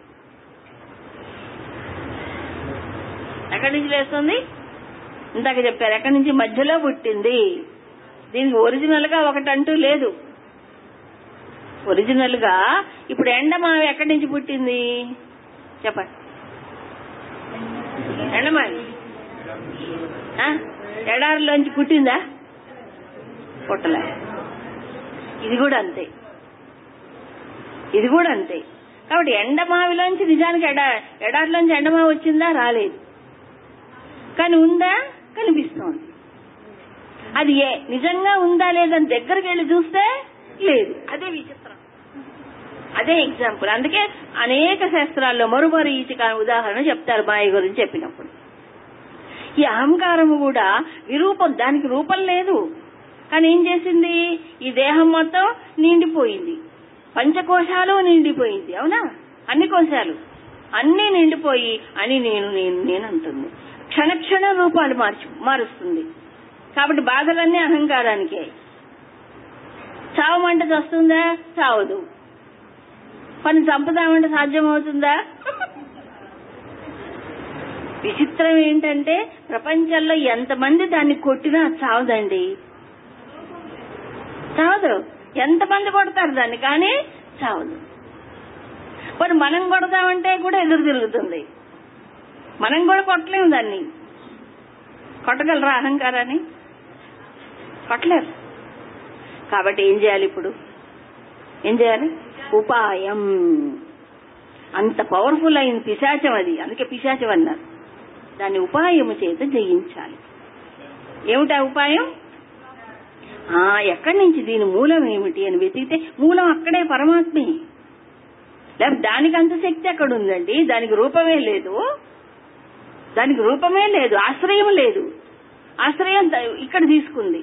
ఎక్కడి నుంచి లేస్తుంది? ఇందాక చెప్పారు, ఎక్కడి నుంచి? మధ్యలో పుట్టింది. దీనికి ఒరిజినల్ గా ఒకటంటూ లేదు. ఒరిజినల్ గా ఇప్పుడు ఎండమావి ఎక్కడి నుంచి పుట్టింది చెప్పండి? ఎండమావి ఎడారిలోంచి పుట్టిందా? పుట్టలే. ఇది కూడా అంతే, ఇది కూడా అంతే. కాబట్టి ఎండమావిలోంచి నిజానికి ఎడారిలోంచి ఎండమావి వచ్చిందా? రాలేదు. కానీ ఉందా? కనిపిస్తోంది. అది నిజంగా ఉందా లేదని దగ్గరికి వెళ్ళి చూస్తే లేదు. అదే విచిత్రం, అదే ఎగ్జాంపుల్. అందుకే అనేక శాస్త్రాల్లో మరుమరీచిక ఉదాహరణ చెప్తారు మాయ గురించి చెప్పినప్పుడు. ఈ అహంకారము కూడా విరూపం, దానికి రూపం లేదు. కానీ ఏం చేసింది? ఈ దేహం మొత్తం నిండిపోయింది, పంచకోశాలు నిండిపోయింది. అవునా? అన్ని కోశాలు అన్ని నిండిపోయి అని నేను నేను నేను అంటుంది. క్షణక్షణ రూపాలు మారుస్తుంది. కాబట్టి బాధలన్నీ అహంకారానికే. చావమంటే వస్తుందా? చావదు. పని చంపుదామంటే సాధ్యమవుతుందా? విచిత్రం ఏంటంటే ప్రపంచంలో ఎంతమంది దాన్ని కొట్టినా చావదండి, చావదు. ఎంతమంది కొడతారు దాన్ని, కానీ చావదు. మరి మనం కొడదామంటే కూడా ఎదురు తిరుగుతుంది. మనం కూడా కొట్టలేము దాన్ని. కొట్టగలరా అహంకారాన్ని? కొట్టలేరు. కాబట్టి ఏం చేయాలి ఇప్పుడు? ఏం చేయాలి? ఉపాయం. అంత పవర్ఫుల్ అయిన పిశాచం అది, అందుకే పిశాచం అన్నారు. దాన్ని ఉపాయము చేత జయించాలి. ఏమిటా ఉపాయం? ఎక్కడి నుంచి, దీని మూలం ఏమిటి అని వెతికితే మూలం అక్కడే పరమాత్మే. లేకపోతే దానికి అంత శక్తి ఎక్కడ ఉందండి? దానికి రూపమే లేదు, దానికి రూపమే లేదు, ఆశ్రయం లేదు. ఆశ్రయం ఇక్కడ తీసుకుంది.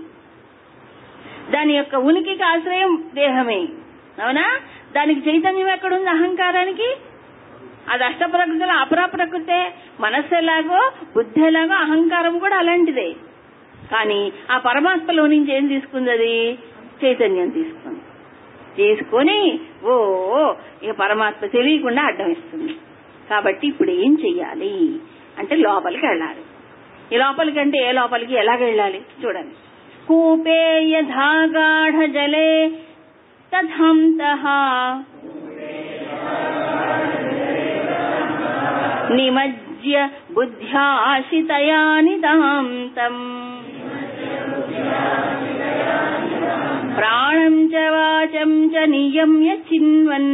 దాని యొక్క ఉనికికి ఆశ్రయం దేహమే. అవునా? దానికి చైతన్యం ఎక్కడుంది? అహంకారానికి. అది అష్టప్రకృతిలో అపరా ప్రకృతే. మనస్సు ఎలాగో బుద్ధి ఎలాగో అహంకారం కూడా అలాంటిదే. కానీ ఆ పరమాత్మలో నుంచి ఏం తీసుకుంది? అది చైతన్యం తీసుకుంది. తీసుకొని ఇక పరమాత్మ తెలియకుండా అడ్డం ఇస్తుంది. కాబట్టి ఇప్పుడు ఏం చెయ్యాలి అంటే లోపలికి వెళ్ళాలి. ఈ లోపలికి అంటే ఏ లోపలికి, ఎలాగ వెళ్ళాలి చూడండి. కూపే యథా గాఢ జలే తథంతః నిమజ్య బుద్ధ్యాశితయా నిదాంతం ప్రాణం చ వాచం చ నియమ్య చిన్వన్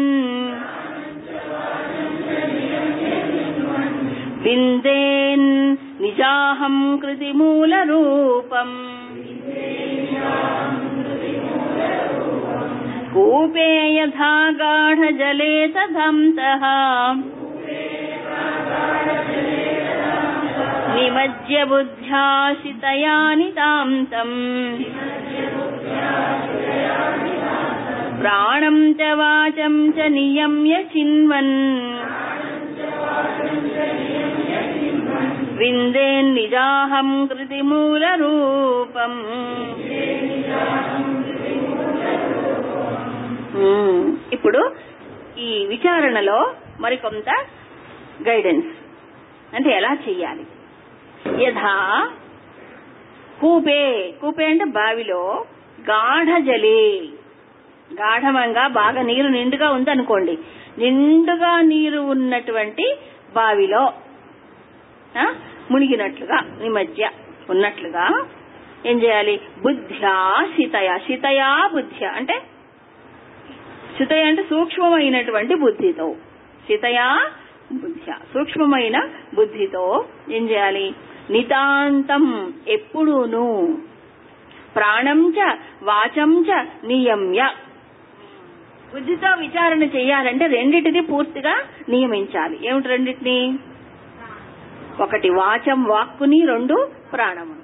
విందేన్ నిజాహం కృతి మూల రూపం కూపే యథా గాఢ జలే తదంతః నిమజ్య బుద్ధ్యాసితయా నితాంతం ప్రాణం చ వాచం చ నియమ్య చిన్వన్ విందేన్ నిజాహం కృతి మూల రూపం. ఇప్పుడు ఈ విచారణలో మరికొంత గైడెన్స్, అంటే ఎలా చెయ్యాలి. యథా కూపే, కూపే అంటే బావిలో, గాఢ జలే, గాఢమంగా బాగా నీరు నిండుగా ఉందనుకోండి, నిండుగా నీరు ఉన్నటువంటి బావిలో మునిగినట్లుగా, నిమజ్య ఉన్నట్లుగా ఏం చేయాలి. బుద్ధ్యా శితయ, శితయా బుద్ధ్య అంటే శితయ అంటే సూక్ష్మమైనటువంటి బుద్ధితో, శితయా బుద్ధ్య సూక్ష్మమైన బుద్ధితో ఏం చేయాలి. నితాంతం ఎప్పుడూను, ప్రాణం చ వాచం చ నియమ్య, బుద్ధితో విచారణ చెయ్యాలంటే రెండిటిని పూర్తిగా నియమించాలి. ఏమిటి రెండిటిని? ఒకటి వాచం వాక్కుని, రెండు ప్రాణము.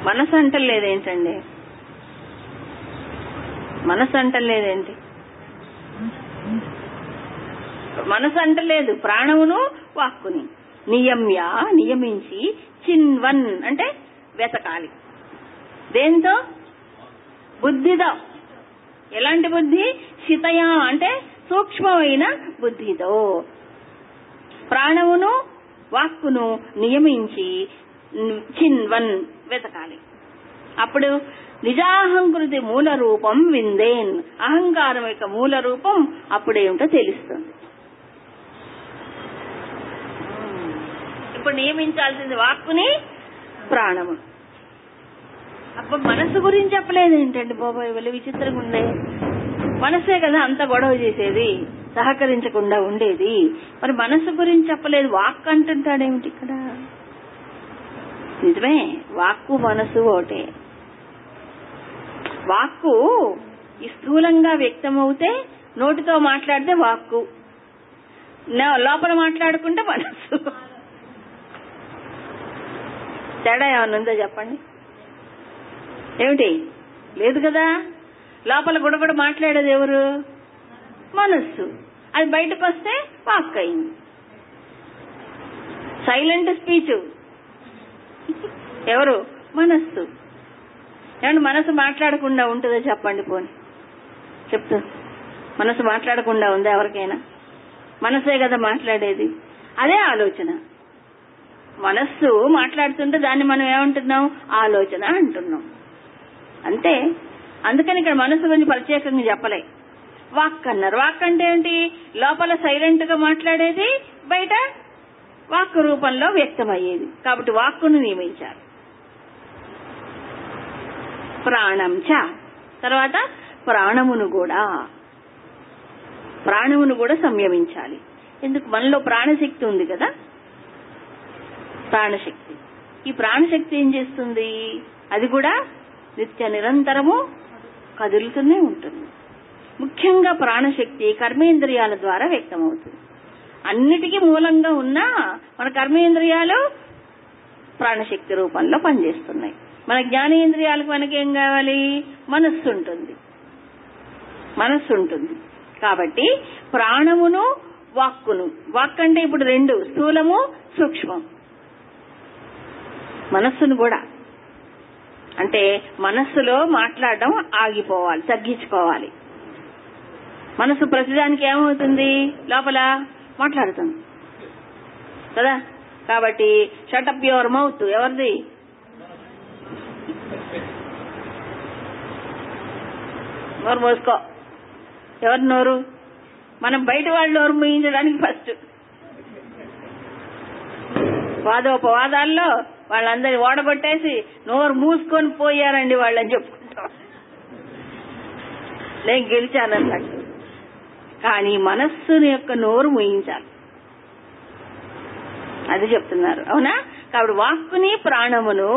మనసు అంటలేదేంటండి? మనసు అంటలేదేంటి? మనసు అంటలేదు, ప్రాణమును వాక్కుని. నియమ్య నియమించి, చిన్వన్ అంటే వెతకాలి. దేంతో? బుద్ధితో. ఎలాంటి బుద్ధి? శితయా అంటే సూక్ష్మమైన బుద్ధితో. ప్రాణమును వాక్కును నియమించి చిన్వన్ వెతకాలి. అప్పుడు నిజాహంకృతి మూల రూపం విందేన్, అహంకారం యొక్క మూల రూపం అప్పుడేమిటో తెలుస్తుంది. ఇప్పుడు నియమించాల్సింది వాక్కుని, ప్రాణము. అప్పుడు మనసు గురించి చెప్పలేదు ఏంటండి బాబాయ్, వెళ్ళి విచిత్రంగా ఉండే. మనసే కదా అంత గొడవ చేసేది, సహకరించకుండా ఉండేది. మరి మనసు గురించి చెప్పలేదు, వాక్ అంటుంటాడేమిటి ఇక్కడ? నిజమే, వాక్కు మనసు ఒకటే. వాక్కు ఈ స్థూలంగా వ్యక్తమవుతే, నోటితో మాట్లాడితే వాక్కు, లోపల మాట్లాడుకుంటే మనసు. తేడా ఏమన్నా ఉందో చెప్పండి. ఏమిటి? లేదు కదా. లోపల గుడగుడ మాట్లాడేది ఎవరు? మనస్సు. అది బయటకు వస్తే వాక్ అయింది. సైలెంట్ స్పీచ్ ఎవరు? మనస్సు. ఏమంటే మనసు మాట్లాడకుండా ఉంటుందో చెప్పండి. పోని చెప్తా, మనసు మాట్లాడకుండా ఉందా ఎవరికైనా? మనసే కదా మాట్లాడేది. అదే ఆలోచన. మనస్సు మాట్లాడుతుంటే దాన్ని మనం ఏమంటున్నాం? ఆలోచన అంటున్నాం. అంతే. అందుకని ఇక్కడ మనసు గురించి ప్రత్యేకంగా చెప్పలే, వాక్ అన్నారు. వాక్ అంటే ఏంటి? లోపల సైలెంట్ గా మాట్లాడేది, బయట వాక్ రూపంలో వ్యక్తమయ్యేది. కాబట్టి వాక్కును నియమించారు. ప్రాణం చ, తర్వాత ప్రాణమును కూడా సంయమించాలి. ఎందుకు? మనలో ప్రాణశక్తి ఉంది కదా, ప్రాణశక్తి. ఈ ప్రాణశక్తి ఏం చేస్తుంది? అది కూడా నిత్య నిరంతరము కదులుతూనే ఉంటుంది. ముఖ్యంగా ప్రాణశక్తి కర్మేంద్రియాల ద్వారా వ్యక్తమవుతుంది. అన్నిటికీ మూలంగా ఉన్న మన కర్మేంద్రియాలు ప్రాణశక్తి రూపంలో పనిచేస్తున్నాయి. మన జ్ఞానేంద్రియాలకు మనకేం కావాలి? మనస్సు ఉంటుంది. కాబట్టి ప్రాణమును వాక్కును, వాక్ అంటే ఇప్పుడు రెండు, స్థూలము సూక్ష్మం. మనస్సును కూడా, అంటే మనస్సులో మాట్లాడడం ఆగిపోవాలి, తగ్గించుకోవాలి. మనసు ప్రతిదానికి ఏమవుతుంది? లోపల మాట్లాడుతుంది కదా. కాబట్టి షటప్ యువర్ మౌత్. ఎవరిది? నోరు మూసుకో. ఎవరి నోరు? మనం బయట వాళ్ళు నోరు మూయించడానికి ఫస్ట్ వాదోపవాదాల్లో వాళ్ళందరి ఓడగొట్టేసి నోరు మూసుకొని పోయారండి వాళ్ళని చెప్పుకుంటాం, నేను గెలిచానన్నట్టు. కానీ మనస్సుని యొక్క నోరు మూయించాలి, అది చెప్తున్నారు. అవునా? కాబట్టి వాక్కుని ప్రాణమును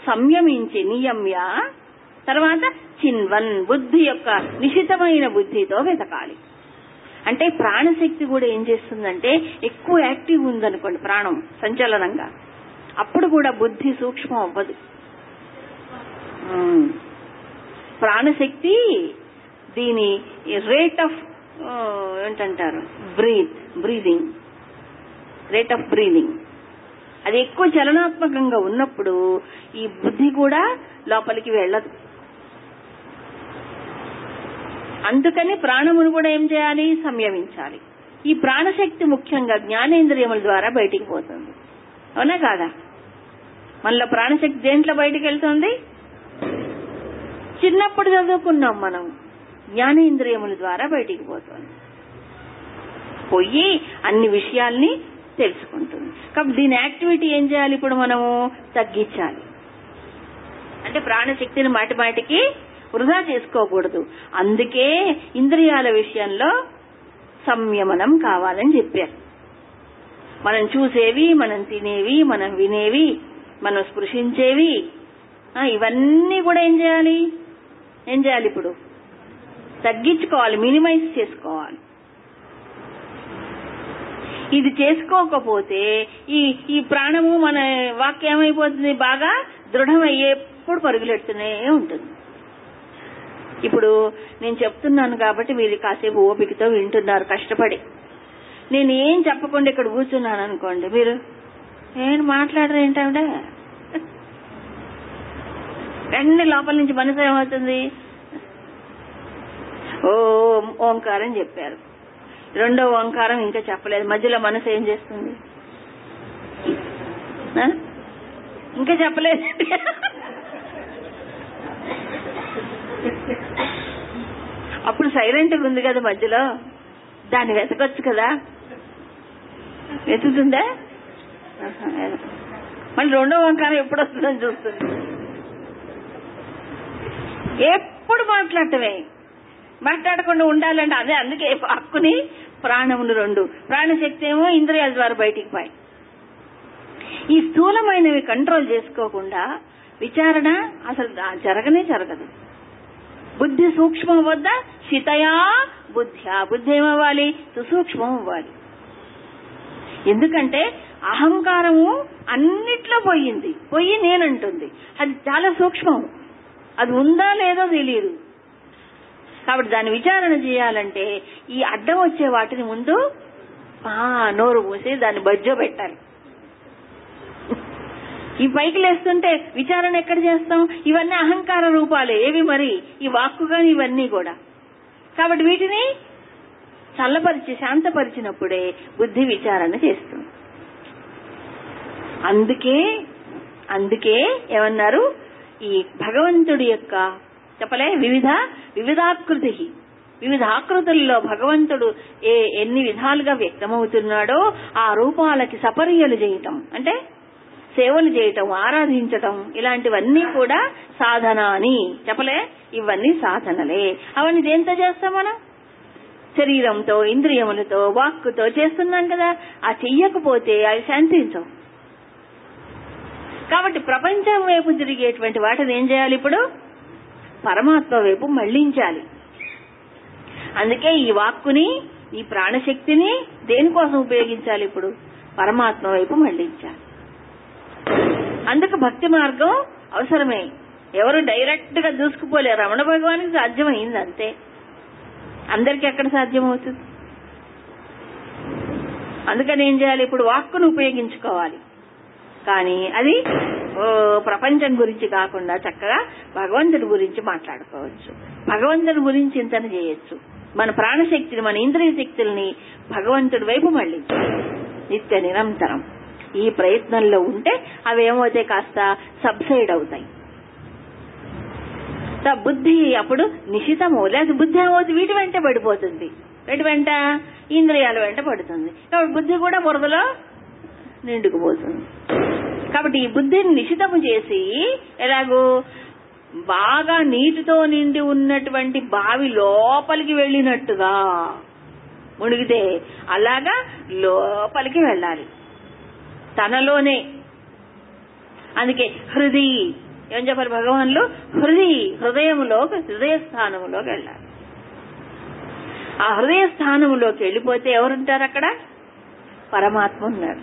సంయమించి నియమ్య, తర్వాత చిన్వన్ బుద్ధి యొక్క నిశితమైన బుద్ధితో వెతకాలి. అంటే ప్రాణశక్తి కూడా ఏం చేస్తుందంటే ఎక్కువ యాక్టివ్ ఉందనుకోండి ప్రాణం సంచలనంగా, అప్పుడు కూడా బుద్ధి సూక్ష్మం అవ్వదు. ప్రాణశక్తి దీని రేట్ ఆఫ్ ఏంటంటారు బ్రీదింగ్, రేట్ ఆఫ్ బ్రీదింగ్ అది ఎక్కువ చలనాత్మకంగా ఉన్నప్పుడు ఈ బుద్ధి కూడా లోపలికి వెళ్ళదు. అందుకని ప్రాణమును కూడా ఏం చేయాలి? సంయమించాలి. ఈ ప్రాణశక్తి ముఖ్యంగా జ్ఞానేంద్రియముల ద్వారా బయటికి పోతుంది. అవునా కాదా? మనలో ప్రాణశక్తి దేంట్లో బయటికి వెళ్తుంది? చిన్నప్పుడు చదువుకున్నాం మనం, జ్ఞానేంద్రియముల ద్వారా బయటికి పోతుంది, పోయి అన్ని విషయాల్ని తెలుసుకుంటుంది. కాబట్టి దీని యాక్టివిటీ ఏం చేయాలి? ఇప్పుడు మనము తగ్గించాలి. అంటే ప్రాణశక్తిని మాటి మాటికి వృధా చేసుకోకూడదు. అందుకే ఇంద్రియాల విషయంలో సంయమనం కావాలని చెప్పారు. మనం చూసేవి, మనం తినేవి, మనం వినేవి, మనం స్పృశించేవి, ఇవన్నీ కూడా ఏం చేయాలి ఇప్పుడు? తగ్గించుకోవాలి, మినిమైజ్ చేసుకోవాలి. ఇది చేసుకోకపోతే ఈ ప్రాణము మన వాక్యం ఏమైపోతుంది? బాగా దృఢమయ్యేప్పుడు పరుగులెడుతూనే ఉంటుంది. ఇప్పుడు నేను చెప్తున్నాను కాబట్టి మీరు కాసేపు ఓపికతో వింటున్నారు కష్టపడి. నేను ఏం చెప్పకుండా ఇక్కడ కూర్చున్నాను అనుకోండి, మీరు ఏం మాట్లాడరు ఏంటంటే వెంటనే లోపల నుంచి మనసు ఏమవుతుంది? ఓంకారం చెప్పారు, రెండో ఓంకారం ఇంకా చెప్పలేదు, మధ్యలో మనసు ఏం చేస్తుంది? ఇంకా చెప్పలేదు. అప్పుడు సైలెంట్గా ఉంది కదా మధ్యలో, దాన్ని వెతకొచ్చు కదా, వెతుకుతుందా? మళ్ళీ రెండో ఓంకారం ఎప్పుడు వస్తుందని చూస్తుంది. ఎప్పుడు మాట్లాడకుండా ఉండాలంటే అదే. అందుకే హక్కుని ప్రాణములు రెండు, ప్రాణశక్తి ఏమో ఇంద్రియాల ద్వారా బయటికి పోయి ఈ స్థూలమైనవి కంట్రోల్ చేసుకోకుండా విచారణ అసలు జరగదు. బుద్ధి సూక్ష్మం వద్ద శితయా బుద్ధ్యా, బుద్ధి ఏమవ్వాలి? సుసూక్ష్మం అవ్వాలి. ఎందుకంటే అహంకారము అన్నిట్లో పోయి నేనంటుంది, అది చాలా సూక్ష్మం, అది ఉందా లేదో తెలియదు. కాబట్టి దాన్ని విచారణ చేయాలంటే ఈ అడ్డం వచ్చే వాటిని ముందు నోరు మూసి దాన్ని బజ్జో పెట్టాలి. ఈ పైకి లేస్తుంటే విచారణ ఎక్కడ చేస్తాం? ఇవన్నీ అహంకార రూపాలే. ఏవి మరి? ఈ వాక్కు గాని ఇవన్నీ కూడా. కాబట్టి వీటిని చల్లపరిచి శాంతపరిచినప్పుడే బుద్ధి విచారణ చేస్తుంది. అందుకే ఏమన్నారు? ఈ భగవంతుడి యొక్క చెప్పలే వివిధాకృతుల్లో భగవంతుడు ఎన్ని విధాలుగా వ్యక్తమవుతున్నాడో ఆ రూపాలకి సపర్యలు చేయటం, అంటే సేవలు చేయటం, ఆరాధించటం, ఇలాంటివన్నీ కూడా సాధన అని చెప్పలే. ఇవన్నీ సాధనలే. అవన్నీ దేంతో చేస్తాం మనం? శరీరంతో, ఇంద్రియములతో, వాక్కుతో చేస్తున్నాం కదా. ఆ చెయ్యకపోతే అవి శాంతించవు. కాబట్టి ప్రపంచం వైపు తిరిగేటువంటి వాటిని ఏం చేయాలి? ఇప్పుడు పరమాత్మ వైపు మళ్లించాలి. అందుకే ఈ వాక్కుని, ఈ ప్రాణశక్తిని దేనికోసం ఉపయోగించాలి? ఇప్పుడు పరమాత్మ వైపు మళ్లించాలి. అందుకు భక్తి మార్గం అవసరమే. ఎవరు డైరెక్ట్ గా దూసుకుపోలేరు. రమణ భగవానికి సాధ్యమైంది అంతే, అందరికీ ఎక్కడ సాధ్యమవుతుంది? అందుకని ఏం చేయాలి? ఇప్పుడు వాక్కును ఉపయోగించుకోవాలి. కానీ అది ప్రపంచం గురించి కాకుండా చక్కగా భగవంతుడి గురించి మాట్లాడుకోవచ్చు, భగవంతుడి గురించి చింతన చేయొచ్చు. మన ప్రాణశక్తిని, మన ఇంద్రియ శక్తుల్ని భగవంతుడి వైపు మళ్లించాలి నిత్య నిరంతరం. ఈ ప్రయత్నంలో ఉంటే అవి ఏమవుతాయి? కాస్త సబ్సైడ్ అవుతాయి. బుద్ధి అప్పుడు నిశితము. లేదా బుద్ధి ఏమవుతుంది? వీటి వెంట పడిపోతుంది. వీటి వెంట ఇంద్రియాల వెంట పడుతుంది. కాబట్టి బుద్ధి కూడా బురదలో నిండుకుపోతుంది. కాబట్టి ఈ బుద్ధిని నిశితము చేసి ఎలాగూ బాగా నీటితో నిండి ఉన్నటువంటి బావి లోపలికి వెళ్ళినట్టుగా మునిగితే అలాగా లోపలికి వెళ్ళాలి తనలోనే. అందుకే హృదయ ఏం చెప్పారు భగవాన్లు, హృదయ స్థానంలోకి వెళ్ళాలి. ఆ హృదయ స్థానంలోకి వెళ్ళిపోతే ఎవరుంటారు అక్కడ? పరమాత్మ ఉన్నాడు.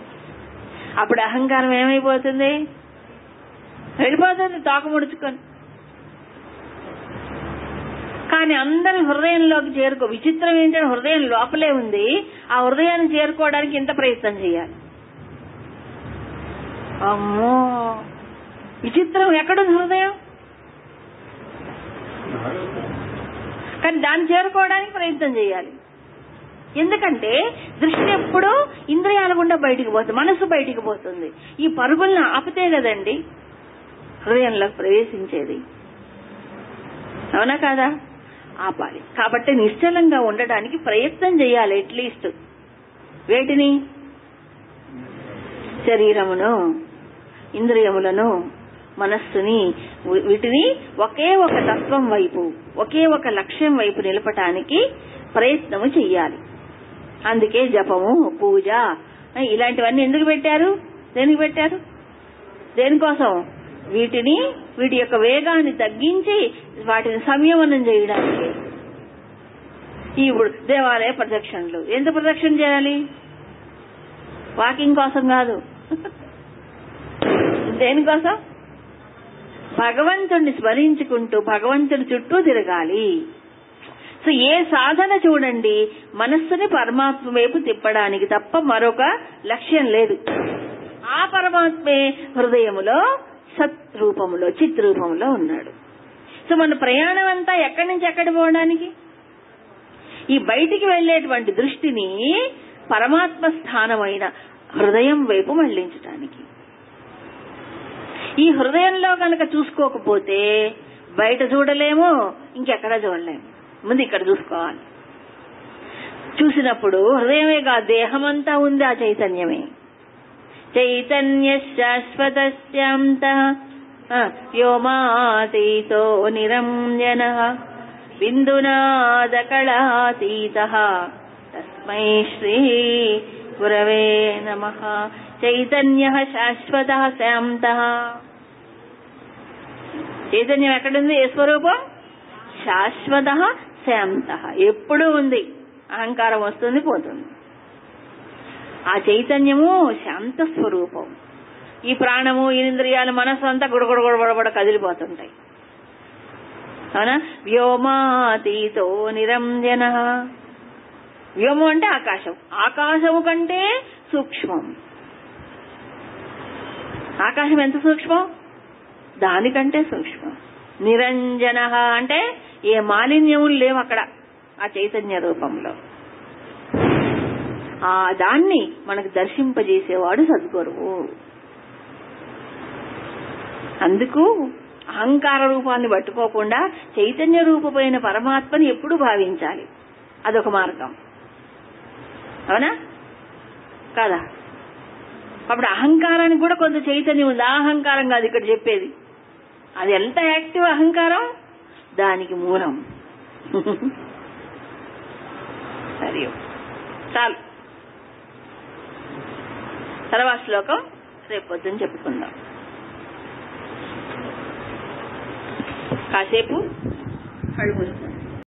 అప్పుడు అహంకారం ఏమైపోతుంది? వెళ్ళిపోతుంది తోక ముడుచుకొని. కానీ అందరూ హృదయంలోకి విచిత్రం ఏంటంటే హృదయం లోపలే ఉంది. ఆ హృదయాన్ని చేరుకోవడానికి ఇంత ప్రయత్నం చేయాలి. అమ్మో విచిత్రం, ఎక్కడుంది హృదయం? కానీ దాన్ని చేరుకోవడానికి ప్రయత్నం చేయాలి. ఎందుకంటే దృష్టి ఎప్పుడూ ఇంద్రియాల గుండా బయటికి పోతుంది, మనసు బయటికి పోతుంది. ఈ పరుగులను ఆపితే కదండి హృదయంలోకి ప్రవేశించేది. అవునా కాదా? ఆపాలి. కాబట్టి నిశ్చలంగా ఉండటానికి ప్రయత్నం చేయాలి. అట్లీస్ట్ వేటిని? శరీరమును, ఇంద్రియములను, మనస్సుని, వీటిని ఒకే ఒక తత్వం వైపు, ఒకే ఒక లక్ష్యం వైపు నిలపటానికి ప్రయత్నము చెయ్యాలి. అందుకే జపము, పూజ ఇలాంటివన్నీ ఎందుకు పెట్టారు? దేనికి పెట్టారు? దేనికోసం? వీటి యొక్క వేగాన్ని తగ్గించి వాటిని సంయమనం చేయడానికి. ఇప్పుడు దేవాలయ ప్రదక్షిణలు ఎంత ప్రదక్షిణ చేయాలి? వాకింగ్ కోసం కాదు. దేనికోసం? భగవంతుడిని స్మరించుకుంటూ భగవంతుడి చుట్టూ తిరగాలి. సో ఏ సాధన చూడండి మనస్సుని పరమాత్మ వైపు తిప్పడానికి తప్ప మరొక లక్ష్యం లేదు. ఆ పరమాత్మే హృదయములో సత్ రూపములో, చిత్ రూపంలో ఉన్నాడు. సో మన ప్రయాణం అంతా ఎక్కడి నుంచి ఎక్కడికి పోవడానికి? ఈ బయటికి వెళ్లేటువంటి దృష్టిని పరమాత్మ స్థానమైన హృదయం వైపు మళ్లించటానికి. ఈ హృదయంలో కనుక చూసుకోకపోతే బయట చూడలేము, ఇంకెక్కడ చూడలేము. ముందు ఇక్కడ చూసుకోవాలి. చూసినప్పుడు హృదయమే కాదు దేహమంతా ఉంది ఆ చైతన్యమే. చైతన్య శాశ్వతస్యాంత వ్యోమాతీతో నిరంజనః బిందునాదకళాతీతః తస్మై శ్రీ గురవే నమః. చైతన్యః శాశ్వతః శాంతః. చైతన్యం ఎక్కడుంది? ఏ స్వరూపం? శాశ్వతః శాంతః. ఎప్పుడూ ఉంది. అహంకారం వస్తుంది పోతుంది. ఆ చైతన్యము శాంత స్వరూపం. ఈ ప్రాణము, ఇంద్రియాలు, మనస్సు అంతా గుడగొడగొడబడ కదిలిపోతుంటాయి. అవునా? వ్యోమాతీతో నిరంజనః. వ్యోమం అంటే ఆకాశం. ఆకాశము కంటే సూక్ష్మం. ఆకాశం ఎంత సూక్ష్మం? దానికంటే సూక్ష్మం. నిరంజనః అంటే ఏ మాలిన్యములు లేవు అక్కడ ఆ చైతన్య రూపంలో. ఆ దాన్ని మనకు దర్శింపజేసేవాడు సద్గురువు. అందుకు అహంకార రూపాన్ని పట్టుకోకుండా చైతన్య రూపమైన పరమాత్మని ఎప్పుడు భావించాలి. అదొక మార్గం. అవునా కాదా? అప్పుడు అహంకారానికి కూడా కొంత చైతన్యం ఉంది. ఆ అహంకారం కాదు ఇక్కడ చెప్పేది. అది ఎంత యాక్టివ్ అహంకారం, దానికి మూలం. సరే చాలు. తర్వాత శ్లోకం రేపు పొద్దున చెప్పుకుందాం. కాసేపు కళ్ళు మూసుకుందాం.